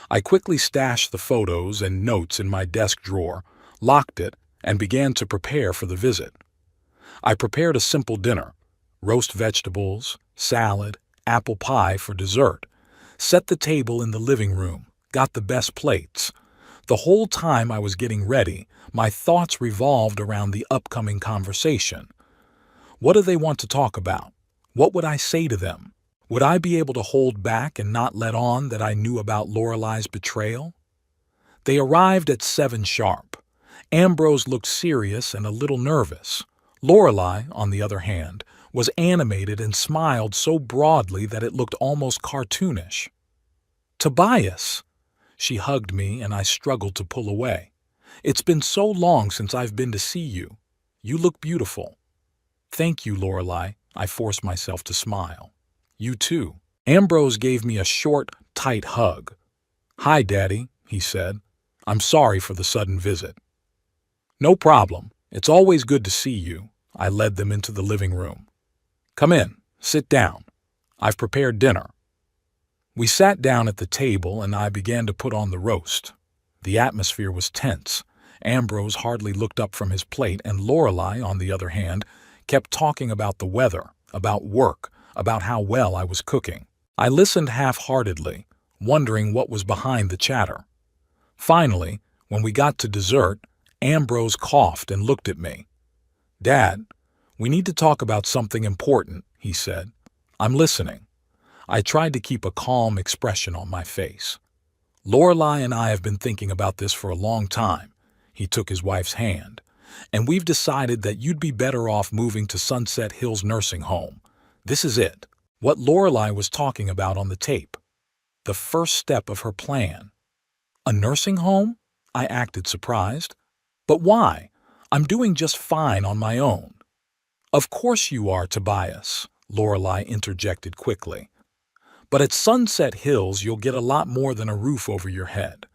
I quickly stashed the photos and notes in my desk drawer, locked it, and began to prepare for the visit. I prepared a simple dinner: roast vegetables, salad, apple pie for dessert, set the table in the living room, got the best plates. The whole time I was getting ready, my thoughts revolved around the upcoming conversation. What do they want to talk about? What would I say to them? Would I be able to hold back and not let on that I knew about Lorelei's betrayal? They arrived at 7 sharp. Ambrose looked serious and a little nervous. Lorelei, on the other hand, was animated and smiled so broadly that it looked almost cartoonish. "Tobias!" She hugged me and I struggled to pull away. "It's been so long since I've been to see you. You look beautiful." "Thank you, Lorelei," I forced myself to smile. "You too." Ambrose gave me a short, tight hug. "Hi, Daddy," he said. "I'm sorry for the sudden visit." "No problem. It's always good to see you." I led them into the living room. "Come in. Sit down. I've prepared dinner." We sat down at the table and I began to put on the roast. The atmosphere was tense. Ambrose hardly looked up from his plate, and Lorelei, on the other hand, kept talking about the weather, about work, about how well I was cooking. I listened half-heartedly, wondering what was behind the chatter. Finally, when we got to dessert, Ambrose coughed and looked at me. "Dad, we need to talk about something important," he said. "I'm listening." I tried to keep a calm expression on my face. "Lorelei and I have been thinking about this for a long time." He took his wife's hand. "And we've decided that you'd be better off moving to Sunset Hills Nursing Home. This is it." What Lorelei was talking about on the tape. The first step of her plan. "A nursing home?" I acted surprised. "But why? I'm doing just fine on my own." "Of course you are, Tobias," Lorelei interjected quickly. "But at Sunset Hills you'll get a lot more than a roof over your head.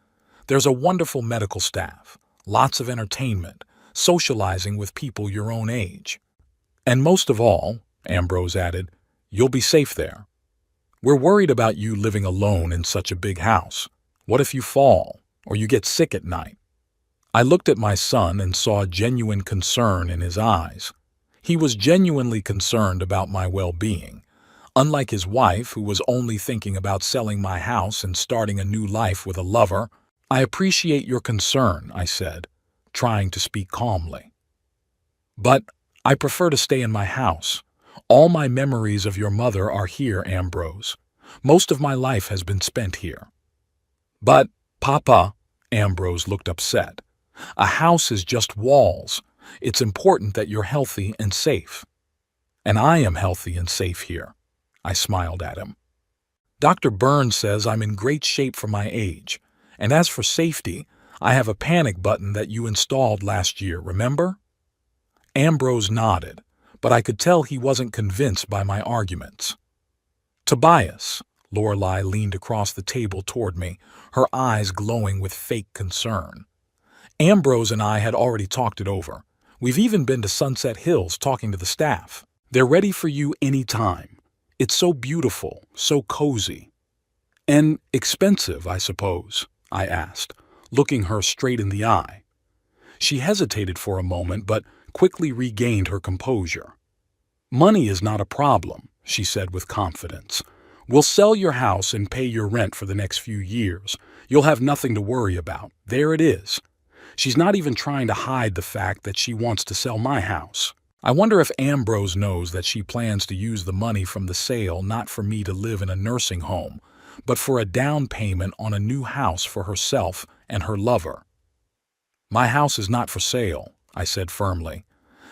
There's a wonderful medical staff, lots of entertainment, socializing with people your own age. And most of all," Ambrose added, "you'll be safe there. We're worried about you living alone in such a big house. What if you fall, or you get sick at night?" I looked at my son and saw genuine concern in his eyes. He was genuinely concerned about my well-being. Unlike his wife, who was only thinking about selling my house and starting a new life with a lover. "I appreciate your concern," I said, trying to speak calmly. "But I prefer to stay in my house. All my memories of your mother are here, Ambrose. Most of my life has been spent here." "But, Papa," Ambrose looked upset, "a house is just walls. It's important that you're healthy and safe." "And I am healthy and safe here." I smiled at him. "Dr. Burns says I'm in great shape for my age. And as for safety, I have a panic button that you installed last year, remember?" Ambrose nodded, but I could tell he wasn't convinced by my arguments. "Tobias," Lorelei leaned across the table toward me, her eyes glowing with fake concern. "Ambrose and I had already talked it over. We've even been to Sunset Hills talking to the staff. They're ready for you any time. It's so beautiful, so cozy." "And expensive, I suppose?" I asked, looking her straight in the eye. She hesitated for a moment, but quickly regained her composure. "Money is not a problem," she said with confidence. "We'll sell your house and pay your rent for the next few years. You'll have nothing to worry about. There it is." She's not even trying to hide the fact that she wants to sell my house. I wonder if Ambrose knows that she plans to use the money from the sale not for me to live in a nursing home, but for a down payment on a new house for herself and her lover. "My house is not for sale," I said firmly,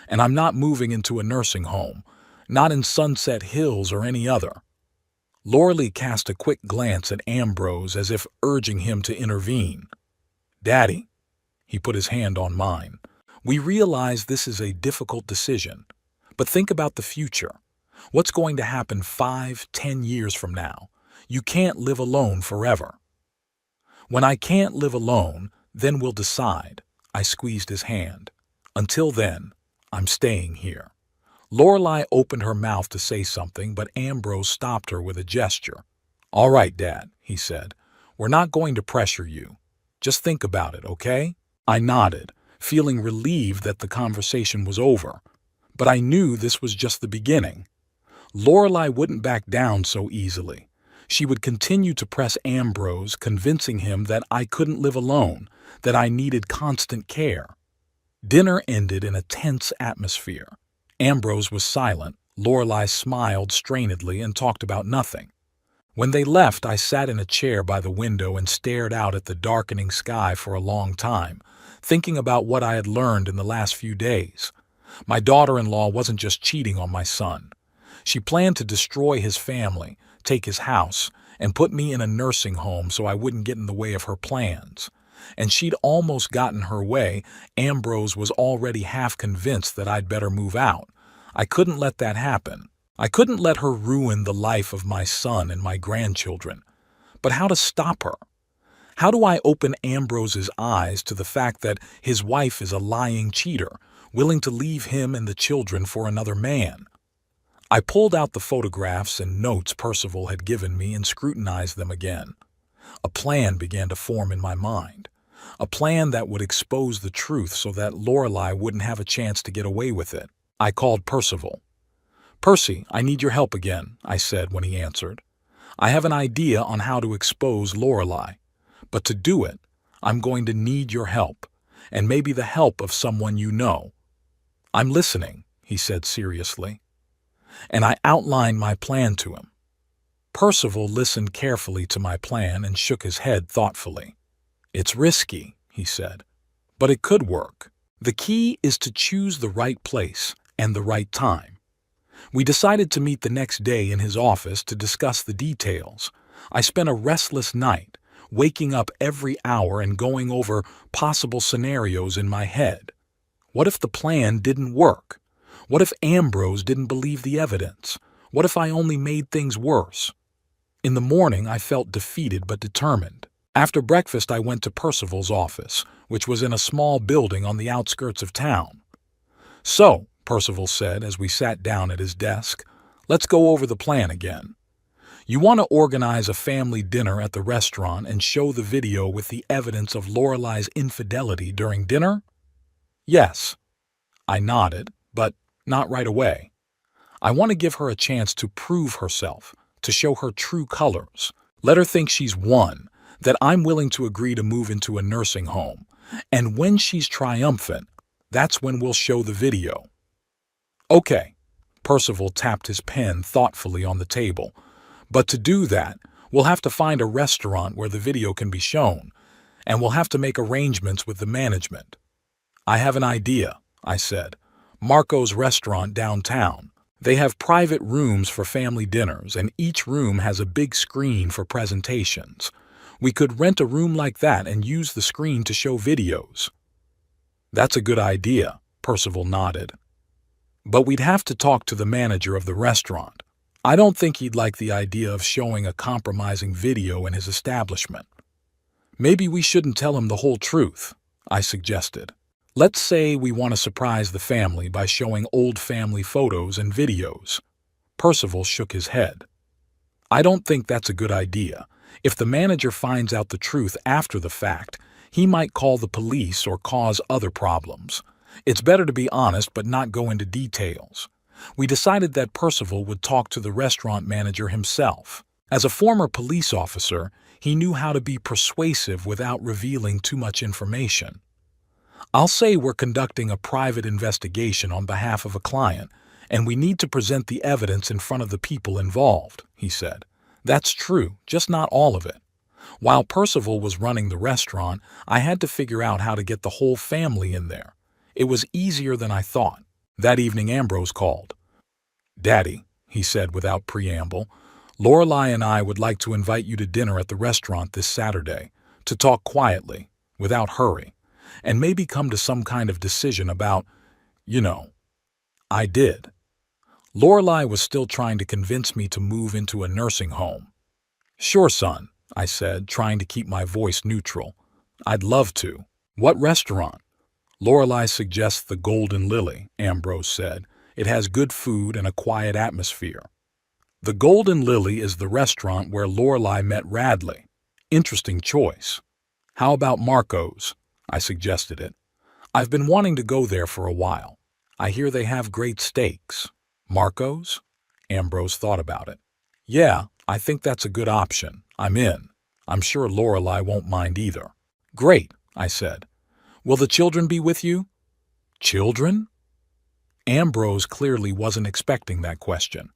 "and I'm not moving into a nursing home, not in Sunset Hills or any other." Lorelei cast a quick glance at Ambrose as if urging him to intervene. "Daddy," he put his hand on mine, "we realize this is a difficult decision, but think about the future. What's going to happen 5, 10 years from now? You can't live alone forever." "When I can't live alone, Then we'll decide. I squeezed his hand. Until then, I'm staying here. Lorelei opened her mouth to say something, but Ambrose stopped her with a gesture. All right, Dad, he said. We're not going to pressure you. Just think about it, okay? I nodded, feeling relieved that the conversation was over. But I knew this was just the beginning. Lorelei wouldn't back down so easily. She would continue to press Ambrose, convincing him that I couldn't live alone, that I needed constant care. Dinner ended in a tense atmosphere. Ambrose was silent. Lorelei smiled strainedly and talked about nothing. When they left, I sat in a chair by the window and stared out at the darkening sky for a long time, thinking about what I had learned in the last few days. My daughter-in-law wasn't just cheating on my son. She planned to destroy his family, take his house, and put me in a nursing home so I wouldn't get in the way of her plans. And she'd almost gotten her way. Ambrose was already half convinced that I'd better move out. I couldn't let that happen. I couldn't let her ruin the life of my son and my grandchildren. But how to stop her? How do I open Ambrose's eyes to the fact that his wife is a lying cheater, willing to leave him and the children for another man? I pulled out the photographs and notes Percival had given me and scrutinized them again. A plan began to form in my mind. A plan that would expose the truth so that Lorelei wouldn't have a chance to get away with it. I called Percival. "Percy, I need your help again," I said when he answered. "I have an idea on how to expose Lorelei. But to do it, I'm going to need your help, and maybe the help of someone you know." "I'm listening," he said seriously. And I outlined my plan to him. Percival listened carefully to my plan and shook his head thoughtfully. "It's risky," he said, "but it could work. The key is to choose the right place and the right time." We decided to meet the next day in his office to discuss the details. I spent a restless night, waking up every hour and going over possible scenarios in my head. What if the plan didn't work? What if Ambrose didn't believe the evidence? What if I only made things worse? In the morning, I felt defeated but determined. After breakfast, I went to Percival's office, which was in a small building on the outskirts of town. "So," Percival said as we sat down at his desk, "let's go over the plan again. You want to organize a family dinner at the restaurant and show the video with the evidence of Lorelei's infidelity during dinner?" "Yes." I nodded, but not right away. I want to give her a chance to prove herself, to show her true colors. Let her think she's won, that I'm willing to agree to move into a nursing home. And when she's triumphant, that's when we'll show the video. "Okay." Percival tapped his pen thoughtfully on the table. "But to do that, we'll have to find a restaurant where the video can be shown, and we'll have to make arrangements with the management." "I have an idea," I said. "Marco's restaurant downtown. They have private rooms for family dinners, and each room has a big screen for presentations. We could rent a room like that and use the screen to show videos." "That's a good idea," Percival nodded. "But we'd have to talk to the manager of the restaurant. I don't think he'd like the idea of showing a compromising video in his establishment." "Maybe we shouldn't tell him the whole truth," I suggested. "Let's say we want to surprise the family by showing old family photos and videos." Percival shook his head. "I don't think that's a good idea. If the manager finds out the truth after the fact, he might call the police or cause other problems. It's better to be honest but not go into details." We decided that Percival would talk to the restaurant manager himself. As a former police officer, he knew how to be persuasive without revealing too much information. "I'll say we're conducting a private investigation on behalf of a client, and we need to present the evidence in front of the people involved," he said. "That's true, just not all of it." While Percival was running the restaurant, I had to figure out how to get the whole family in there. It was easier than I thought. That evening Ambrose called. "Daddy," he said without preamble, "Lorelei and I would like to invite you to dinner at the restaurant this Saturday, to talk quietly, without hurry, and maybe come to some kind of decision about, you know." I did. Lorelei was still trying to convince me to move into a nursing home. "Sure, son," I said, trying to keep my voice neutral. I'd love to. What restaurant? Lorelei suggests the Golden Lily, Ambrose said. It has good food and a quiet atmosphere. The Golden Lily is the restaurant where Lorelei met Radley. Interesting choice. How about Marco's? I suggested it. I've been wanting to go there for a while. I hear they have great steaks. Marco's? Ambrose thought about it. Yeah, I think that's a good option. I'm in. I'm sure Lorelei won't mind either. Great, I said. Will the children be with you? Children? Ambrose clearly wasn't expecting that question.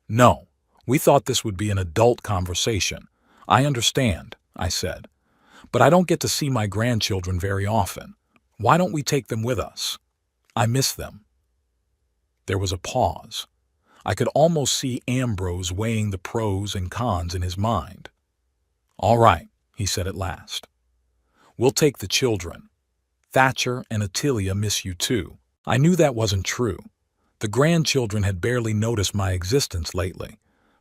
No, we thought this would be an adult conversation. I understand, I said. But I don't get to see my grandchildren very often. Why don't we take them with us? I miss them. There was a pause. I could almost see Ambrose weighing the pros and cons in his mind. All right, he said at last. We'll take the children. Thatcher and Attilia miss you too. I knew that wasn't true. The grandchildren had barely noticed my existence lately,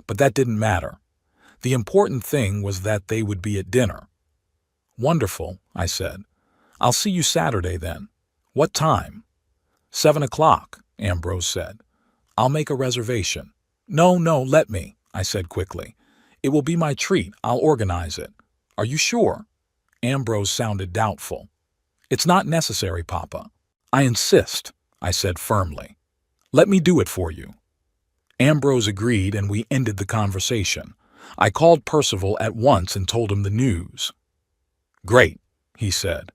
but that didn't matter. The important thing was that they would be at dinner. Wonderful, I said. I'll see you Saturday then. What time? 7 o'clock, Ambrose said. I'll make a reservation. No, let me, I said quickly. It will be my treat. I'll organize it. Are you sure? Ambrose sounded doubtful. It's not necessary, Papa. I insist, I said firmly. Let me do it for you. Ambrose agreed and we ended the conversation. I called Percival at once and told him the news. Great, he said.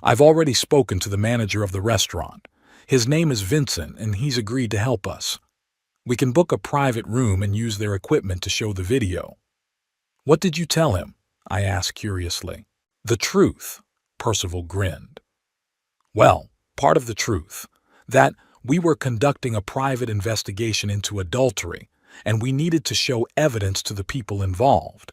I've already spoken to the manager of the restaurant. His name is Vincent and he's agreed to help us. We can book a private room and use their equipment to show the video. What did you tell him? I asked curiously. The truth, Percival grinned. Well, part of the truth. That we were conducting a private investigation into adultery, and we needed to show evidence to the people involved.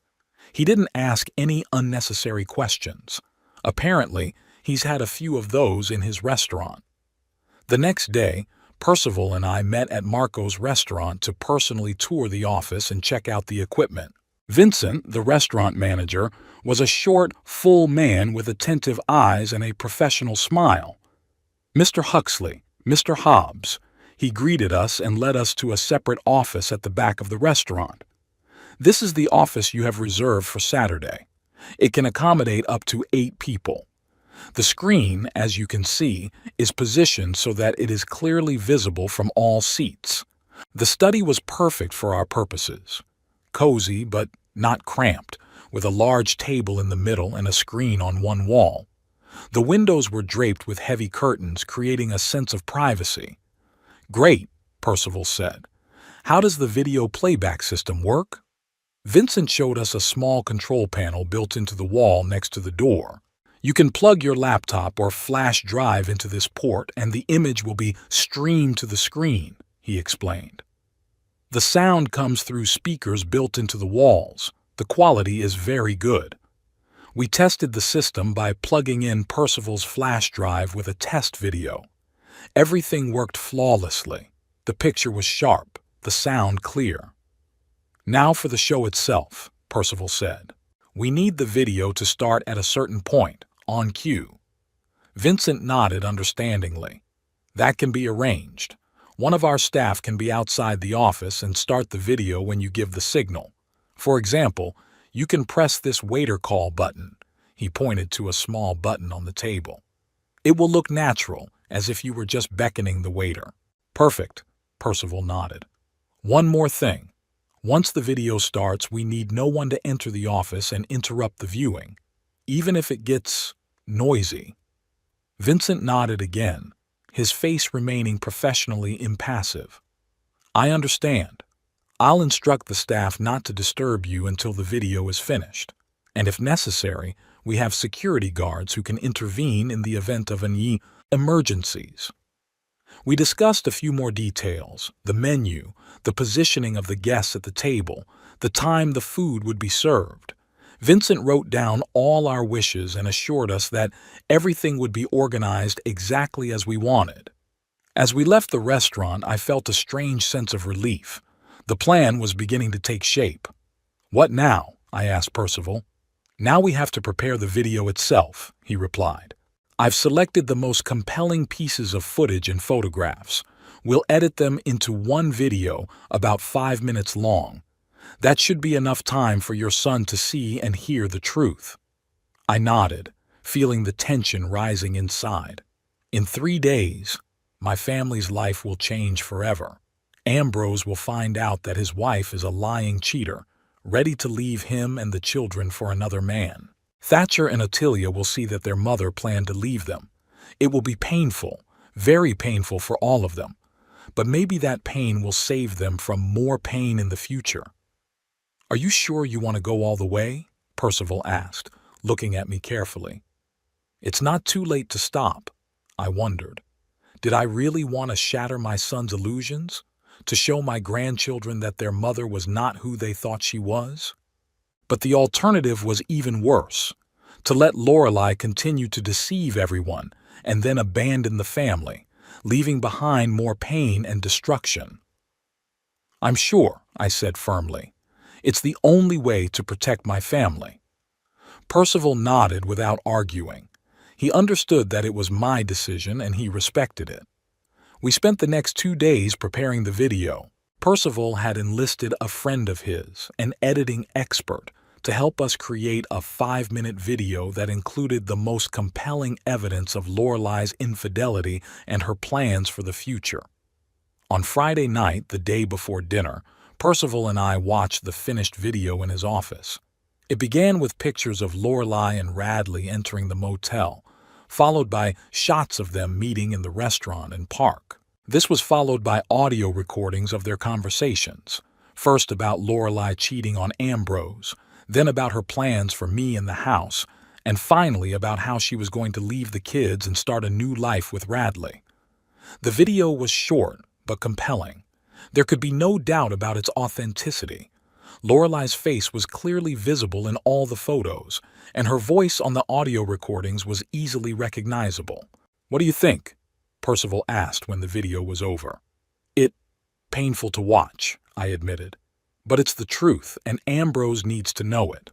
He didn't ask any unnecessary questions. Apparently, he's had a few of those in his restaurant. The next day, Percival and I met at Marco's restaurant to personally tour the office and check out the equipment. Vincent, the restaurant manager, was a short, full man with attentive eyes and a professional smile. Mr. Huxley, Mr. Hobbs, he greeted us and led us to a separate office at the back of the restaurant. This is the office you have reserved for Saturday. It can accommodate up to 8 people. The screen, as you can see, is positioned so that it is clearly visible from all seats. The study was perfect for our purposes. Cozy, but not cramped, with a large table in the middle and a screen on one wall. The windows were draped with heavy curtains, creating a sense of privacy. Great, Percival said. How does the video playback system work? Vincent showed us a small control panel built into the wall next to the door. You can plug your laptop or flash drive into this port and the image will be streamed to the screen, he explained. The sound comes through speakers built into the walls. The quality is very good. We tested the system by plugging in Percival's flash drive with a test video. Everything worked flawlessly. The picture was sharp, the sound clear. Now for the show itself, Percival said. We need the video to start at a certain point, on cue. Vincent nodded understandingly. That can be arranged. One of our staff can be outside the office and start the video when you give the signal. For example, you can press this waiter call button. He pointed to a small button on the table. It will look natural, as if you were just beckoning the waiter. Perfect, Percival nodded. One more thing. Once the video starts, we need no one to enter the office and interrupt the viewing, even if it gets noisy. Vincent nodded again, his face remaining professionally impassive. I understand. I'll instruct the staff not to disturb you until the video is finished. And if necessary, we have security guards who can intervene in the event of any emergencies. We discussed a few more details, the menu, the positioning of the guests at the table, the time the food would be served. Vincent wrote down all our wishes and assured us that everything would be organized exactly as we wanted. As we left the restaurant, I felt a strange sense of relief. The plan was beginning to take shape. What now? I asked Percival. Now we have to prepare the video itself, he replied. I've selected the most compelling pieces of footage and photographs. We'll edit them into one video about 5 minutes long. That should be enough time for your son to see and hear the truth. I nodded, feeling the tension rising inside. In 3 days, my family's life will change forever. Ambrose will find out that his wife is a lying cheater, ready to leave him and the children for another man. Thatcher and Attilia will see that their mother planned to leave them. It will be painful, very painful for all of them, but maybe that pain will save them from more pain in the future. Are you sure you want to go all the way? Percival asked, looking at me carefully. It's not too late to stop, I wondered. Did I really want to shatter my son's illusions? To show my grandchildren that their mother was not who they thought she was? But the alternative was even worse, to let Lorelai continue to deceive everyone and then abandon the family, leaving behind more pain and destruction. I'm sure, I said firmly. It's the only way to protect my family. Percival nodded without arguing. He understood that it was my decision and he respected it. We spent the next 2 days preparing the video. Percival had enlisted a friend of his, an editing expert, to help us create a 5-minute video that included the most compelling evidence of Lorelai's infidelity and her plans for the future. On Friday night, the day before dinner, Percival and I watched the finished video in his office. It began with pictures of Lorelai and Radley entering the motel, followed by shots of them meeting in the restaurant and park. This was followed by audio recordings of their conversations, first about Lorelai cheating on Ambrose, then about her plans for me in the house, and finally about how she was going to leave the kids and start a new life with Radley. The video was short but compelling. There could be no doubt about its authenticity. Lorelai's face was clearly visible in all the photos, and her voice on the audio recordings was easily recognizable. What do you think? Percival asked when the video was over. Painful to watch, I admitted. But it's the truth, and Ambrose needs to know it.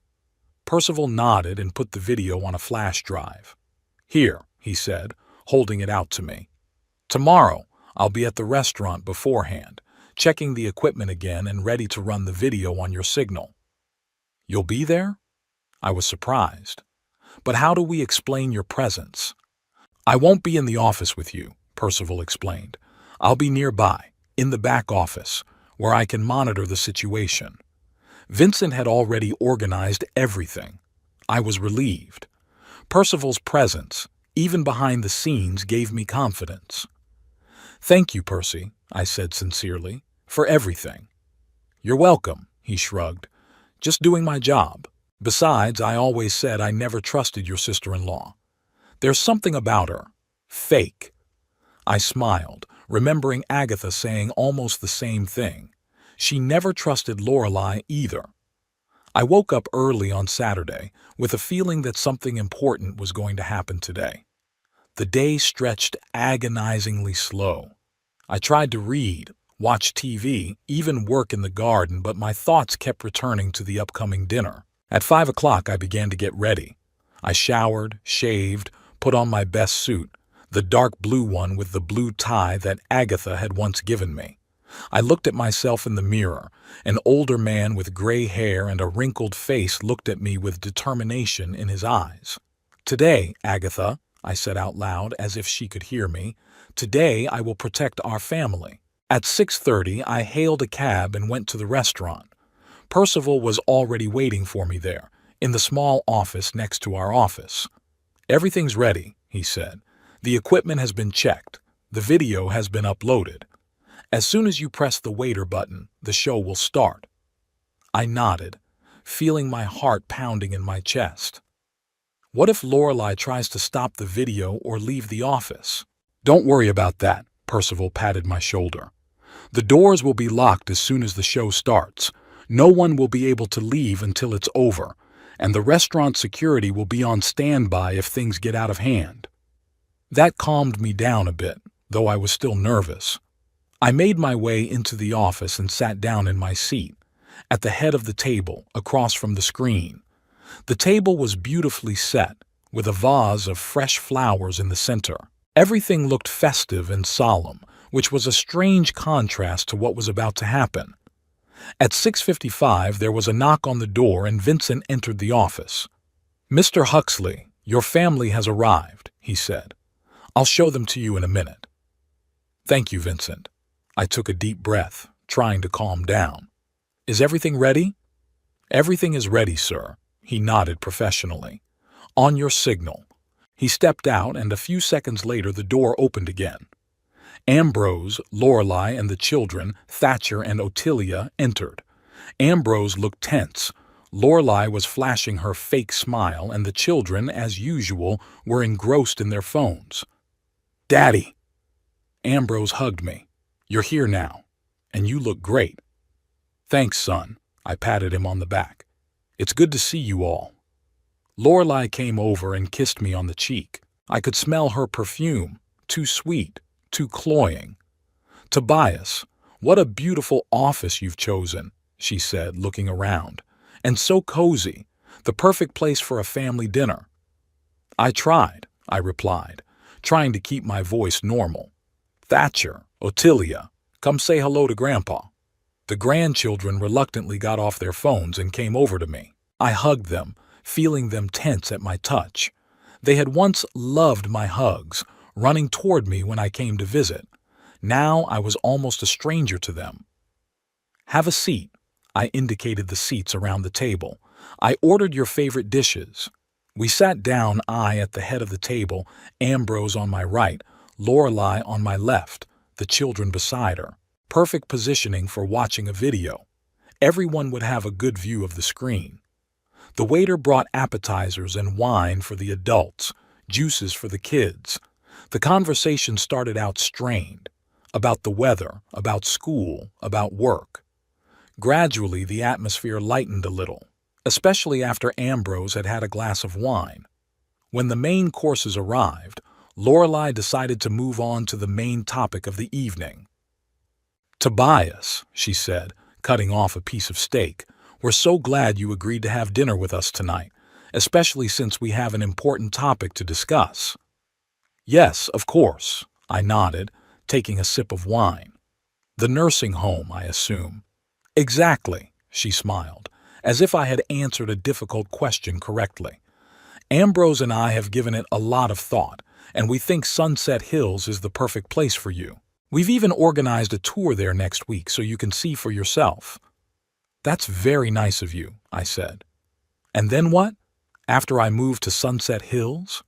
Percival nodded and put the video on a flash drive. Here, he said, holding it out to me. Tomorrow, I'll be at the restaurant beforehand, checking the equipment again and ready to run the video on your signal. You'll be there? I was surprised. But how do we explain your presence? I won't be in the office with you, Percival explained. I'll be nearby, in the back office, where I can monitor the situation. Vincent had already organized everything. I was relieved. Percival's presence, even behind the scenes, gave me confidence. Thank you, Percy, I said sincerely, for everything. You're welcome, he shrugged. Just doing my job. Besides, I always said I never trusted your sister-in-law. There's something about her. Fake. I smiled, remembering Agatha saying almost the same thing. She never trusted Lorelai either. I woke up early on Saturday with a feeling that something important was going to happen today. The day stretched agonizingly slow. I tried to read, watch TV, even work in the garden, but my thoughts kept returning to the upcoming dinner. At 5 o'clock, I began to get ready. I showered, shaved, put on my best suit, the dark blue one with the blue tie that Agatha had once given me. I looked at myself in the mirror. An older man with gray hair and a wrinkled face looked at me with determination in his eyes. Today, Agatha, I said out loud as if she could hear me, today I will protect our family. At 6:30, I hailed a cab and went to the restaurant. Percival was already waiting for me there, in the small office next to our office. Everything's ready, he said. The equipment has been checked. The video has been uploaded. As soon as you press the waiter button, the show will start. I nodded, feeling my heart pounding in my chest. What if Lorelai tries to stop the video or leave the office? Don't worry about that, Percival patted my shoulder. The doors will be locked as soon as the show starts. No one will be able to leave until it's over, and the restaurant security will be on standby if things get out of hand. That calmed me down a bit, though I was still nervous. I made my way into the office and sat down in my seat, at the head of the table, across from the screen. The table was beautifully set, with a vase of fresh flowers in the center. Everything looked festive and solemn, which was a strange contrast to what was about to happen. At 6:55, there was a knock on the door and Vincent entered the office. "Mr. Huxley, your family has arrived," he said. "I'll show them to you in a minute." "Thank you, Vincent." I took a deep breath, trying to calm down. "Is everything ready?" "Everything is ready, sir." He nodded professionally. "On your signal." He stepped out, and a few seconds later the door opened again. Ambrose, Lorelei, and the children, Thatcher and Ottilia, entered. Ambrose looked tense. Lorelei was flashing her fake smile, and the children, as usual, were engrossed in their phones. "Daddy!" Ambrose hugged me. "You're here now, and you look great." "Thanks, son." I patted him on the back. "It's good to see you all." Lorelei came over and kissed me on the cheek. I could smell her perfume, too sweet, too cloying. "Tobias, what a beautiful office you've chosen," she said, looking around. "And so cozy, the perfect place for a family dinner." "I tried," I replied, trying to keep my voice normal. "Thatcher, Ottilia, come say hello to Grandpa." The grandchildren reluctantly got off their phones and came over to me. I hugged them, feeling them tense at my touch. They had once loved my hugs, running toward me when I came to visit. Now I was almost a stranger to them. "Have a seat." I indicated the seats around the table. "I ordered your favorite dishes." We sat down, I at the head of the table, Ambrose on my right, Lorelei on my left, the children beside her. Perfect positioning for watching a video. Everyone would have a good view of the screen. The waiter brought appetizers and wine for the adults, juices for the kids. The conversation started out strained, about the weather, about school, about work. Gradually, the atmosphere lightened a little, especially after Ambrose had had a glass of wine. When the main courses arrived, Lorelei decided to move on to the main topic of the evening. "Tobias," she said, cutting off a piece of steak, "we're so glad you agreed to have dinner with us tonight, especially since we have an important topic to discuss." "Yes, of course," I nodded, taking a sip of wine. "The nursing home, I assume." "Exactly," she smiled, as if I had answered a difficult question correctly. "Ambrose and I have given it a lot of thought, and we think Sunset Hills is the perfect place for you. We've even organized a tour there next week so you can see for yourself." "That's very nice of you," I said. "And then what? After I move to Sunset Hills?"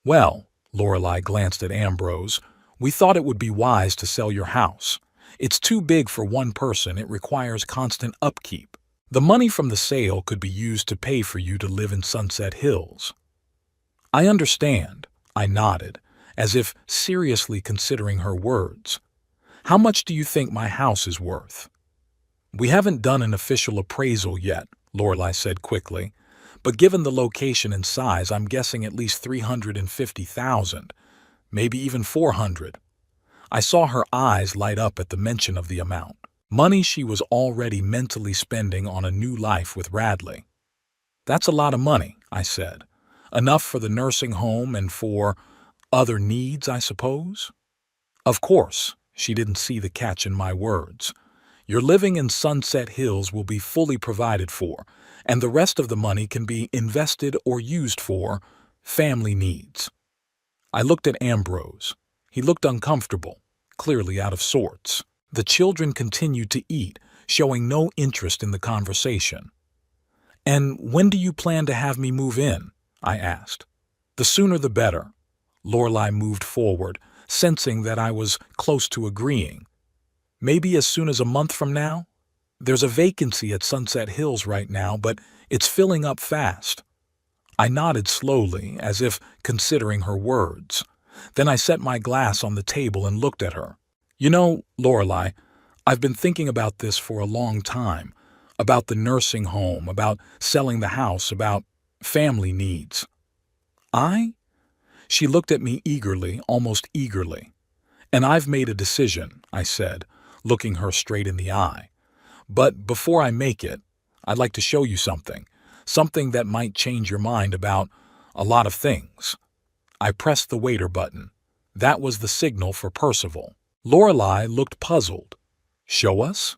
"Well," Lorelei glanced at Ambrose, "we thought it would be wise to sell your house. It's too big for one person. It requires constant upkeep. The money from the sale could be used to pay for you to live in Sunset Hills." "I understand," I nodded, as if seriously considering her words. "How much do you think my house is worth?" "We haven't done an official appraisal yet," Lorelei said quickly, "but given the location and size, I'm guessing at least $350,000, maybe even $400. I saw her eyes light up at the mention of the amount. Money she was already mentally spending on a new life with Radley. "That's a lot of money," I said. "Enough for the nursing home and for other needs, I suppose?" "Of course," she didn't see the catch in my words. "Your living in Sunset Hills will be fully provided for, and the rest of the money can be invested or used for family needs." I looked at Ambrose. He looked uncomfortable, clearly out of sorts. The children continued to eat, showing no interest in the conversation. "And when do you plan to have me move in?" I asked. "The sooner the better." Lorelei moved forward, sensing that I was close to agreeing. "Maybe as soon as a month from now? There's a vacancy at Sunset Hills right now, but it's filling up fast." I nodded slowly, as if considering her words. Then I set my glass on the table and looked at her. "You know, Lorelei, I've been thinking about this for a long time, about the nursing home, about selling the house, about family needs." "I?" She looked at me eagerly, almost eagerly. "And I've made a decision," I said, looking her straight in the eye. "But before I make it, I'd like to show you something Something that might change your mind about a lot of things. I pressed the waiter button. That was the signal for Percival. Lorelei looked puzzled. Show us?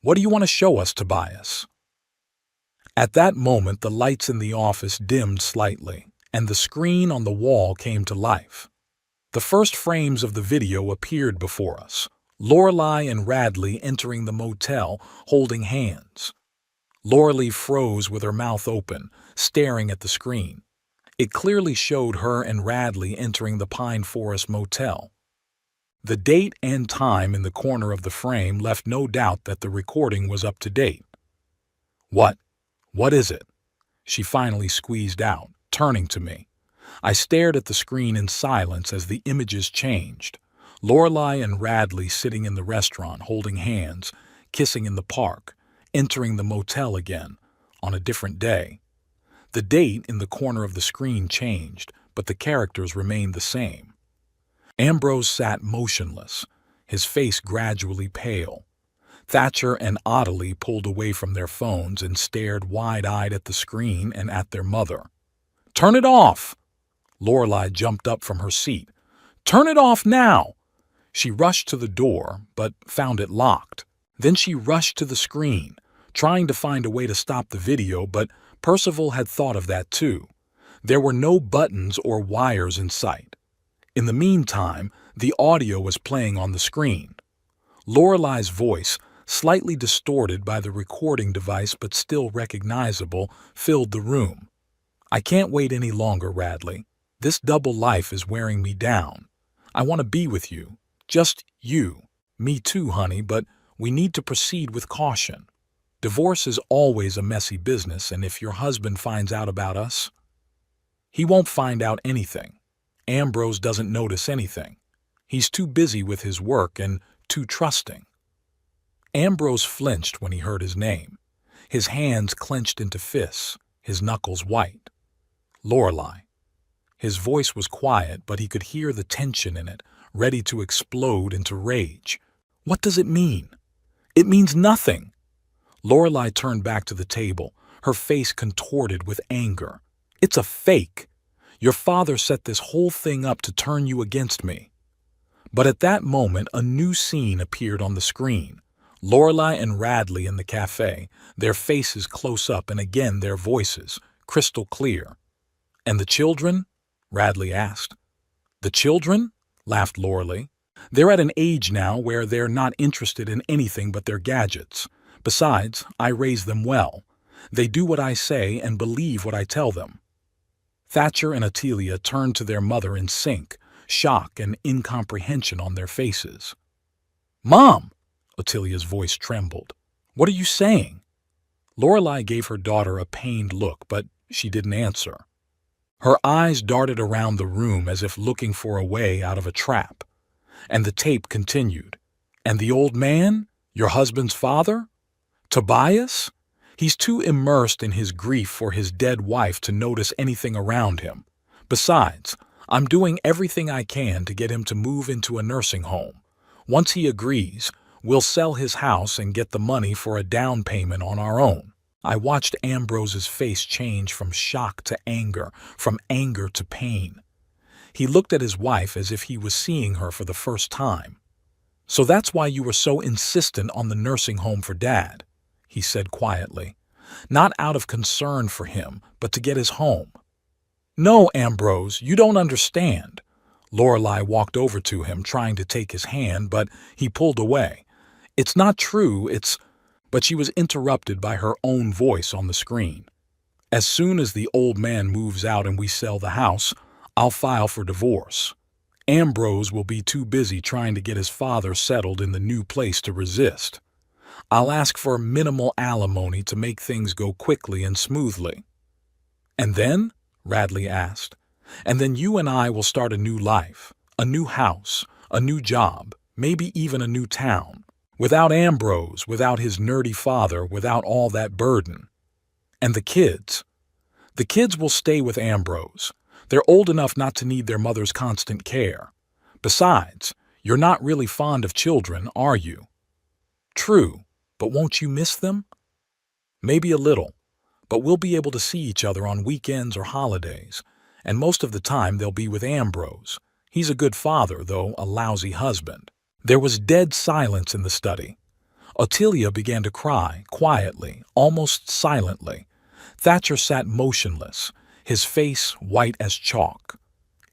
What do you want to show us, Tobias? At that moment, the lights in the office dimmed slightly, and the screen on the wall came to life. The first frames of the video appeared before us. Lorelei and Radley entering the motel, holding hands. Lorelei froze with her mouth open, staring at the screen. It clearly showed her and Radley entering the Pine Forest Motel. The date and time in the corner of the frame left no doubt that the recording was up to date. What? What is it? She finally squeezed out, turning to me. I stared at the screen in silence as the images changed. Lorelei and Radley sitting in the restaurant, holding hands, kissing in the park, entering the motel again, on a different day. The date in the corner of the screen changed, but the characters remained the same. Ambrose sat motionless, his face gradually pale. Thatcher and Ottilie pulled away from their phones and stared wide-eyed at the screen and at their mother. "Turn it off!" Lorelei jumped up from her seat. "Turn it off now!" She rushed to the door, but found it locked. Then she rushed to the screen, trying to find a way to stop the video, but Percival had thought of that too. There were no buttons or wires in sight. In the meantime, the audio was playing on the screen. Lorelei's voice, slightly distorted by the recording device but still recognizable, filled the room. "I can't wait any longer, Radley. This double life is wearing me down. I want to be with you. Just you. Me too, honey, but we need to proceed with caution. Divorce is always a messy business, and if your husband finds out about us, he won't find out anything. Ambrose doesn't notice anything. He's too busy with his work and too trusting." Ambrose flinched when he heard his name. His hands clenched into fists, his knuckles white. Lorelei. His voice was quiet, but he could hear the tension in it, ready to explode into rage. "What does it mean?" "It means nothing." Lorelei turned back to the table, her face contorted with anger. "It's a fake. Your father set this whole thing up to turn you against me." But at that moment, a new scene appeared on the screen. Lorelei and Radley in the cafe, their faces close up and again their voices, crystal clear. "And the children?" Radley asked. "The children?" laughed Lorelei. "They're at an age now where they're not interested in anything but their gadgets. Besides, I raise them well. They do what I say and believe what I tell them." Thatcher and Ottilie turned to their mother in sync, shock and incomprehension on their faces. "Mom!" Ottilia's voice trembled. "What are you saying?" Lorelei gave her daughter a pained look, but she didn't answer. Her eyes darted around the room as if looking for a way out of a trap. And the tape continued. "And the old man? Your husband's father? Tobias? He's too immersed in his grief for his dead wife to notice anything around him. Besides, I'm doing everything I can to get him to move into a nursing home. Once he agrees, we'll sell his house and get the money for a down payment on our own." I watched Ambrose's face change from shock to anger, from anger to pain. He looked at his wife as if he was seeing her for the first time. "So that's why you were so insistent on the nursing home for Dad," he said quietly. "Not out of concern for him, but to get his home." "No, Ambrose, you don't understand." Lorelei walked over to him, trying to take his hand, but he pulled away. "It's not true, it's—" But she was interrupted by her own voice on the screen. "As soon as the old man moves out and we sell the house, I'll file for divorce. Ambrose will be too busy trying to get his father settled in the new place to resist. I'll ask for minimal alimony to make things go quickly and smoothly." "And then?" Radley asked. "And then you and I will start a new life, a new house, a new job, maybe even a new town. Without Ambrose, without his nerdy father, without all that burden. And the kids? The kids will stay with Ambrose. They're old enough not to need their mother's constant care. Besides, you're not really fond of children, are you?" "True, but won't you miss them?" "Maybe a little, but we'll be able to see each other on weekends or holidays, and most of the time they'll be with Ambrose. He's a good father, though a lousy husband." There was dead silence in the study. Ottilia began to cry, quietly, almost silently. Thatcher sat motionless, his face white as chalk.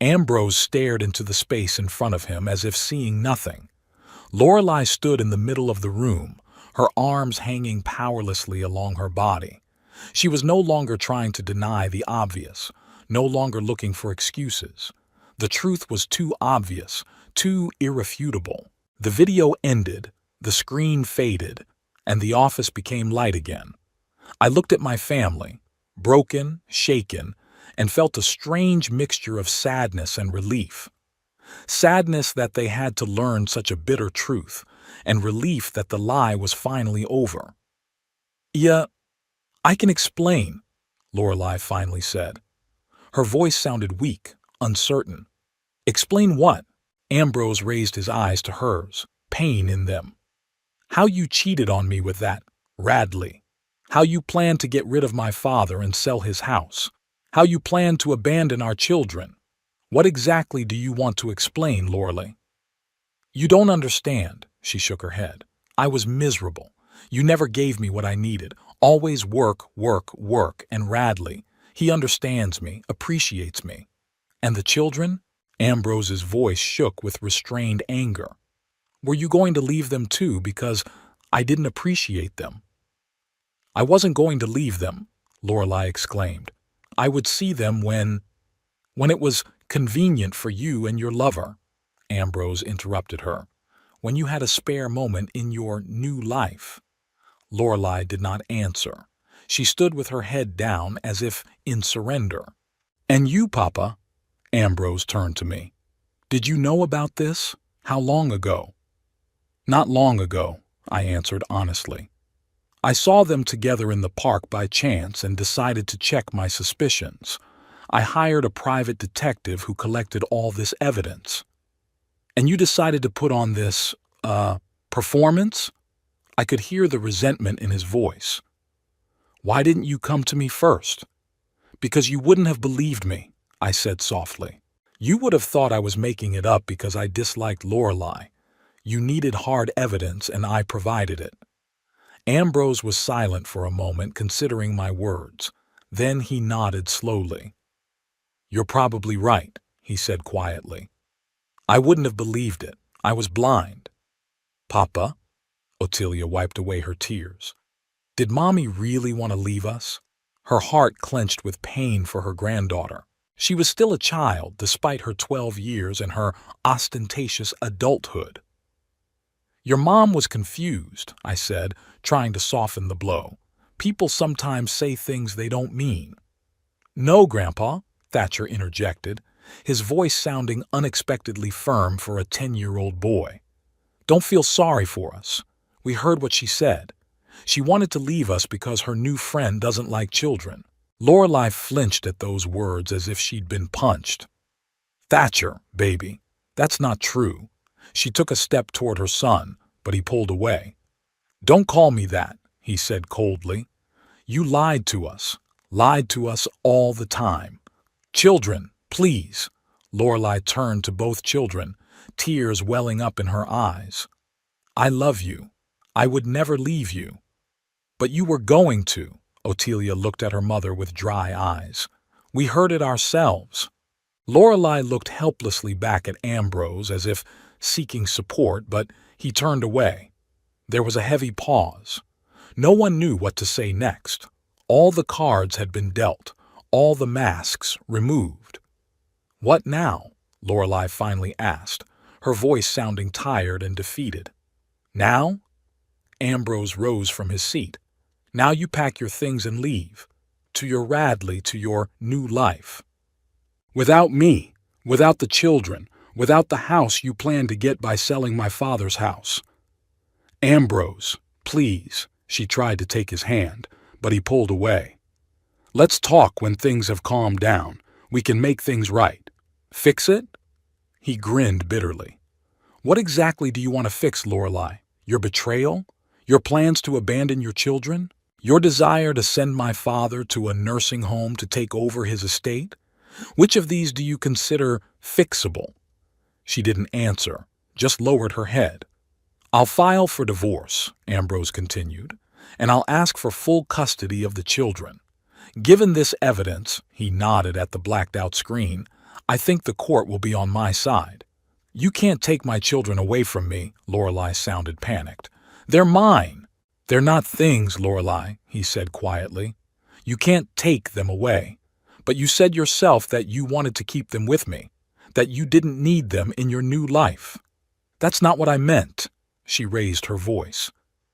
Ambrose stared into the space in front of him as if seeing nothing. Lorelei stood in the middle of the room, her arms hanging powerlessly along her body. She was no longer trying to deny the obvious, no longer looking for excuses. The truth was too obvious, too irrefutable. The video ended, the screen faded, and the office became light again. I looked at my family, broken, shaken, and felt a strange mixture of sadness and relief. Sadness that they had to learn such a bitter truth, and relief that the lie was finally over. "Yeah, I can explain," Lorelei finally said. Her voice sounded weak, uncertain. "Explain what?" Ambrose raised his eyes to hers, pain in them. "How you cheated on me with that, Radley. How you planned to get rid of my father and sell his house. How you planned to abandon our children. What exactly do you want to explain, Lorelei?" "You don't understand," she shook her head. "I was miserable. You never gave me what I needed. Always work, work, work, and Radley. He understands me, appreciates me. And the children?" Ambrose's voice shook with restrained anger. "Were you going to leave them too because I didn't appreciate them?" "I wasn't going to leave them," Lorelei exclaimed. "I would see them when it was convenient for you and your lover," Ambrose interrupted her. "When you had a spare moment in your new life." Lorelei did not answer. She stood with her head down as if in surrender. "And you, Papa?" Ambrose turned to me. "Did you know about this? How long ago?" "Not long ago," I answered honestly. "I saw them together in the park by chance and decided to check my suspicions. I hired a private detective who collected all this evidence." "And you decided to put on this, performance?" I could hear the resentment in his voice. "Why didn't you come to me first?" "Because you wouldn't have believed me," I said softly. "You would have thought I was making it up because I disliked Lorelei. You needed hard evidence, and I provided it." Ambrose was silent for a moment, considering my words. Then he nodded slowly. "You're probably right," he said quietly. "I wouldn't have believed it. I was blind." "Papa?" Ottilia wiped away her tears. "Did Mommy really want to leave us?" Her heart clenched with pain for her granddaughter. She was still a child, despite her 12 years and her ostentatious adulthood. "Your mom was confused," I said, trying to soften the blow. "People sometimes say things they don't mean." "No, Grandpa," Thatcher interjected, his voice sounding unexpectedly firm for a 10-year-old boy. "Don't feel sorry for us. We heard what she said. She wanted to leave us because her new friend doesn't like children." Lorelei flinched at those words as if she'd been punched. "Thatcher, baby, that's not true." She took a step toward her son, but he pulled away. "Don't call me that," he said coldly. "You lied to us all the time. Children, please." Lorelei turned to both children, tears welling up in her eyes. "I love you. I would never leave you." "But you were going to." Ottilia looked at her mother with dry eyes. "We heard it ourselves." Lorelei looked helplessly back at Ambrose as if seeking support, but he turned away. There was a heavy pause. No one knew what to say next. All the cards had been dealt, all the masks removed. "What now?" Lorelei finally asked, her voice sounding tired and defeated. "Now?" Ambrose rose from his seat. "Now you pack your things and leave. To your Radley, to your new life. Without me, without the children, without the house you plan to get by selling my father's house." "Ambrose, please." She tried to take his hand, but he pulled away. "Let's talk when things have calmed down. We can make things right. Fix it?" He grinned bitterly. "What exactly do you want to fix, Lorelei? Your betrayal? Your plans to abandon your children? Your desire to send my father to a nursing home to take over his estate? Which of these do you consider fixable? She didn't answer, just lowered her head. I'll file for divorce, Ambrose continued, and I'll ask for full custody of the children. Given this evidence, he nodded at the blacked-out screen, I think the court will be on my side. You can't take my children away from me, Lorelei sounded panicked. They're mine. They're not things, Lorelei, he said quietly. You can't take them away. But you said yourself that you wanted to keep them with me, that you didn't need them in your new life. That's not what I meant. She raised her voice.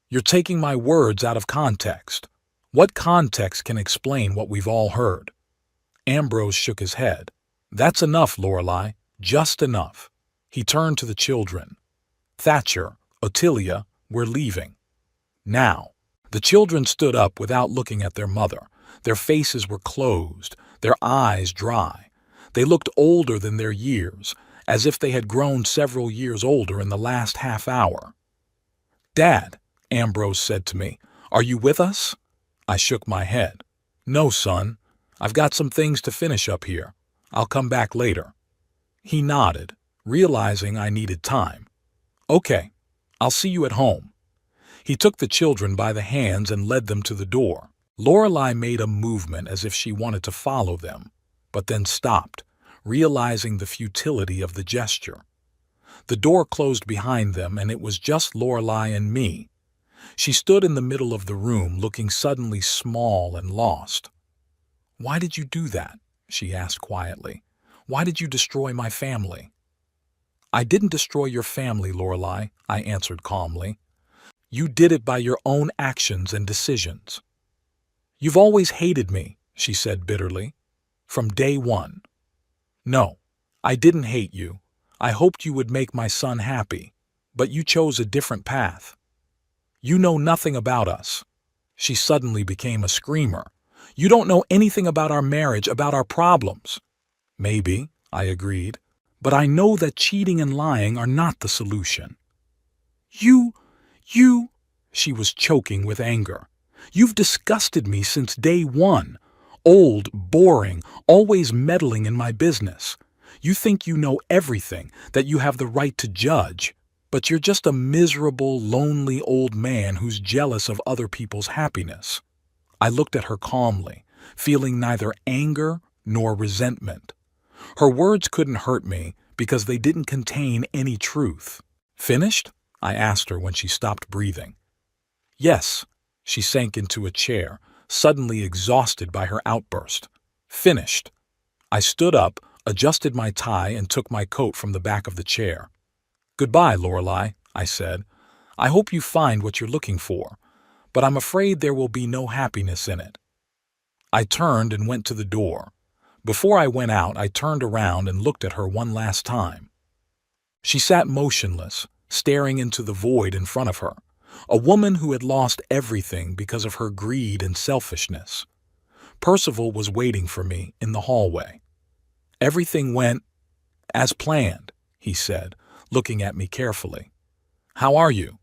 You're taking my words out of context. What context can explain what we've all heard? Ambrose shook his head. That's enough, Lorelei, just enough. He turned to the children. Thatcher, Ottilia, we're leaving. Now. The children stood up without looking at their mother. Their faces were closed, their eyes dry. They looked older than their years, as if they had grown several years older in the last half hour. Dad, Ambrose said to me, are you with us? I shook my head. No, son. I've got some things to finish up here. I'll come back later. He nodded, realizing I needed time. Okay, I'll see you at home. He took the children by the hands and led them to the door. Lorelei made a movement as if she wanted to follow them, but then stopped, realizing the futility of the gesture. The door closed behind them, and it was just Lorelei and me. She stood in the middle of the room, looking suddenly small and lost. Why did you do that? She asked quietly. Why did you destroy my family? I didn't destroy your family, Lorelei, I answered calmly. You did it by your own actions and decisions. You've always hated me, she said bitterly. From day one. No, I didn't hate you. I hoped you would make my son happy, but you chose a different path. You know nothing about us. She suddenly became a screamer. You don't know anything about our marriage, about our problems. Maybe, I agreed, but I know that cheating and lying are not the solution. You, she was choking with anger. You've disgusted me since day one. Old, boring, always meddling in my business. You think you know everything, that you have the right to judge, but you're just a miserable, lonely old man who's jealous of other people's happiness. I looked at her calmly, feeling neither anger nor resentment. Her words couldn't hurt me because they didn't contain any truth. Finished? I asked her when she stopped breathing. Yes. She sank into a chair, suddenly exhausted by her outburst. Finished. I stood up, adjusted my tie, and took my coat from the back of the chair. Goodbye, Lorelei, I said. I hope you find what you're looking for, but I'm afraid there will be no happiness in it. I turned and went to the door. Before I went out, I turned around and looked at her one last time. She sat motionless, staring into the void in front of her, a woman who had lost everything because of her greed and selfishness. Percival was waiting for me in the hallway. Everything went as planned, he said, looking at me carefully. How are you?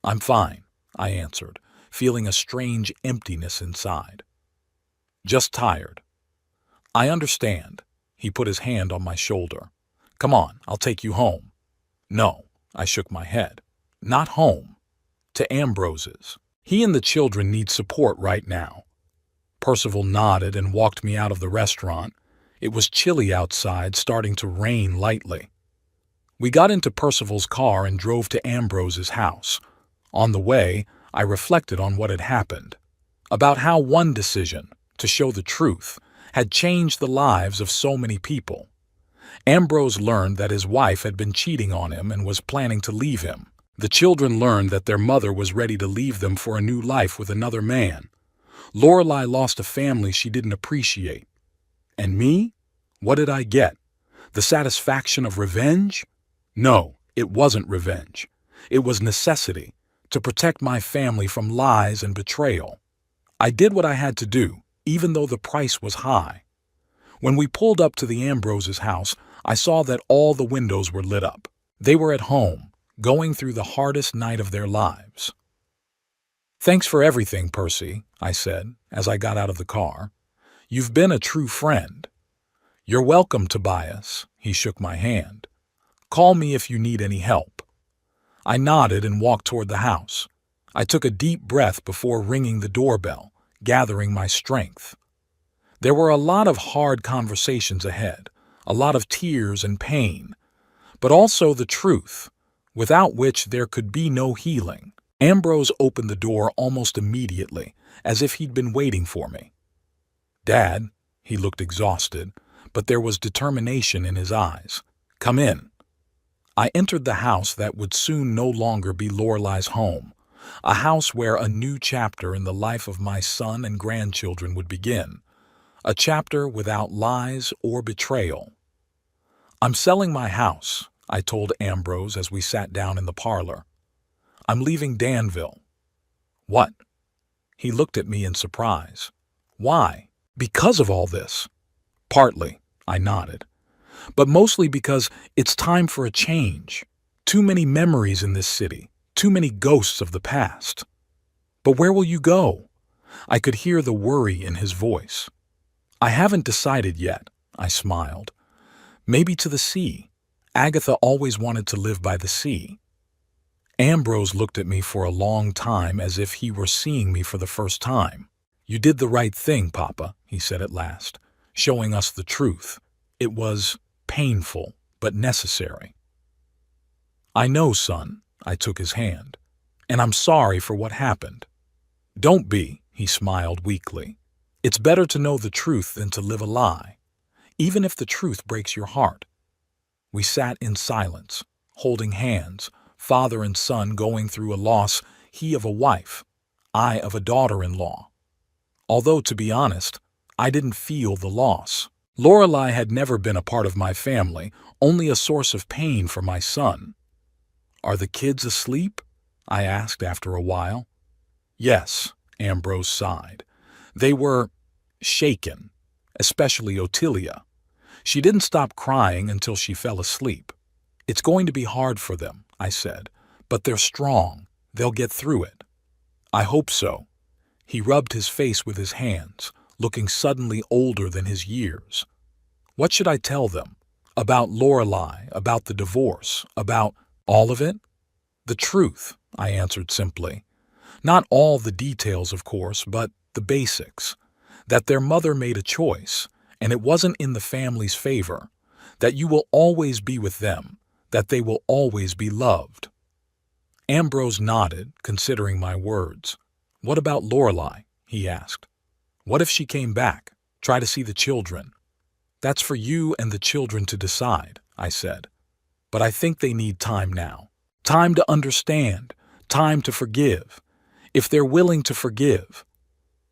I'm fine, I answered, feeling a strange emptiness inside. Just tired. I understand. He put his hand on my shoulder. Come on, I'll take you home. No, I shook my head. Not home. To Ambrose's. He and the children need support right now. Percival nodded and walked me out of the restaurant. It was chilly outside, starting to rain lightly. We got into Percival's car and drove to Ambrose's house. On the way, I reflected on what had happened, about how one decision, to show the truth, had changed the lives of so many people. Ambrose learned that his wife had been cheating on him and was planning to leave him. The children learned that their mother was ready to leave them for a new life with another man. Lorelei lost a family she didn't appreciate. And me? What did I get? The satisfaction of revenge? No, it wasn't revenge. It was necessity, to protect my family from lies and betrayal. I did what I had to do, even though the price was high. When we pulled up to the Ambroses' house, I saw that all the windows were lit up. They were at home, going through the hardest night of their lives. "Thanks for everything, Percy," I said as I got out of the car. "You've been a true friend." "You're welcome, Tobias." He shook my hand. "Call me if you need any help." I nodded and walked toward the house. I took a deep breath before ringing the doorbell, gathering my strength. There were a lot of hard conversations ahead, a lot of tears and pain, but also the truth, without which there could be no healing. Ambrose opened the door almost immediately, as if he'd been waiting for me. "Dad," he looked exhausted, but there was determination in his eyes. "Come in." I entered the house that would soon no longer be Lorelai's home, a house where a new chapter in the life of my son and grandchildren would begin, a chapter without lies or betrayal. "I'm selling my house," I told Ambrose as we sat down in the parlor. "I'm leaving Danville." "What?" He looked at me in surprise. "Why? Because of all this?" "Partly," I nodded. "But mostly because it's time for a change. Too many memories in this city, too many ghosts of the past." "But where will you go?" I could hear the worry in his voice. "I haven't decided yet," I smiled. "Maybe to the sea. Agatha always wanted to live by the sea." Ambrose looked at me for a long time as if he were seeing me for the first time. "You did the right thing, Papa," he said at last, showing us the truth. It was painful, but necessary. "I know, son," I took his hand, "and I'm sorry for what happened." "Don't be," he smiled weakly. "It's better to know the truth than to live a lie, even if the truth breaks your heart." We sat in silence, holding hands, father and son going through a loss, he of a wife, I of a daughter-in-law. Although, to be honest, I didn't feel the loss. Lorelai had never been a part of my family, only a source of pain for my son. "Are the kids asleep?" I asked after a while. "Yes," Ambrose sighed. "They were shaken, especially Ottilia. She didn't stop crying until she fell asleep. It's going to be hard for them," I said, "but they're strong. They'll get through it." "I hope so." He rubbed his face with his hands, looking suddenly older than his years. "What should I tell them? About Lorelai, about the divorce, about all of it?" "The truth," I answered simply. "Not all the details, of course, but the basics. That their mother made a choice, and it wasn't in the family's favor. That you will always be with them, that they will always be loved." Ambrose nodded, considering my words. "What about Lorelai?" he asked. "What if she came back, try to see the children?" "That's for you and the children to decide," I said. "But I think they need time now. Time to understand, time to forgive, if they're willing to forgive."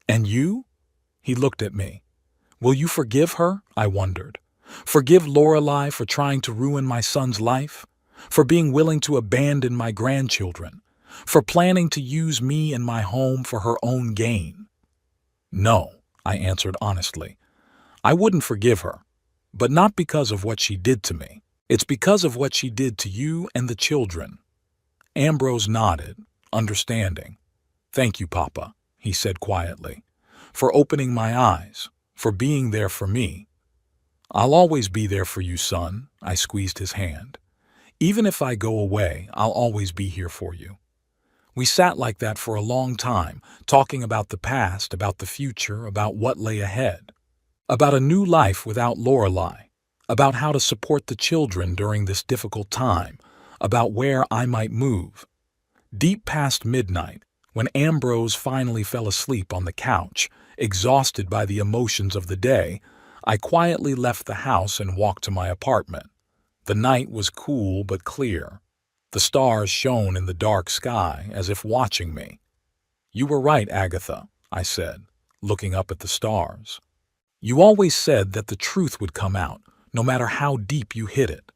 "And you?" He looked at me. "Will you forgive her?" I wondered. "Forgive Lorelai for trying to ruin my son's life? For being willing to abandon my grandchildren? For planning to use me and my home for her own gain?" "No," I answered honestly. "I wouldn't forgive her, but not because of what she did to me. It's because of what she did to you and the children." Ambrose nodded, understanding. "Thank you, Papa," he said quietly, "for opening my eyes, for being there for me." "I'll always be there for you, son," I squeezed his hand. "Even if I go away, I'll always be here for you." We sat like that for a long time, talking about the past, about the future, about what lay ahead. About a new life without Lorelai, about how to support the children during this difficult time, about where I might move. Deep past midnight, when Ambrose finally fell asleep on the couch, exhausted by the emotions of the day, I quietly left the house and walked to my apartment. The night was cool but clear. The stars shone in the dark sky as if watching me. "You were right, Agatha," I said, looking up at the stars. "You always said that the truth would come out, no matter how deep you hid it."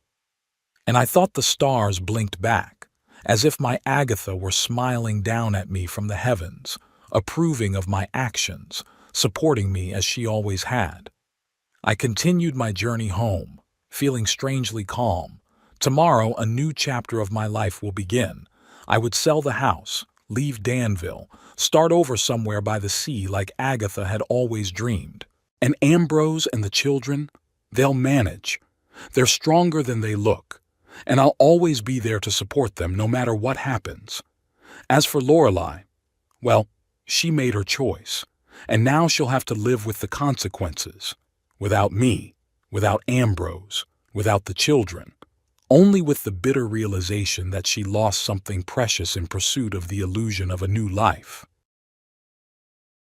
And I thought the stars blinked back, as if my Agatha were smiling down at me from the heavens, approving of my actions, supporting me as she always had. I continued my journey home, feeling strangely calm. Tomorrow a new chapter of my life will begin. I would sell the house, leave Danville, start over somewhere by the sea like Agatha had always dreamed. And Ambrose and the children, they'll manage. They're stronger than they look, and I'll always be there to support them no matter what happens. As for Lorelei, well, she made her choice, and now she'll have to live with the consequences. Without me, without Ambrose, without the children. Only with the bitter realization that she lost something precious in pursuit of the illusion of a new life.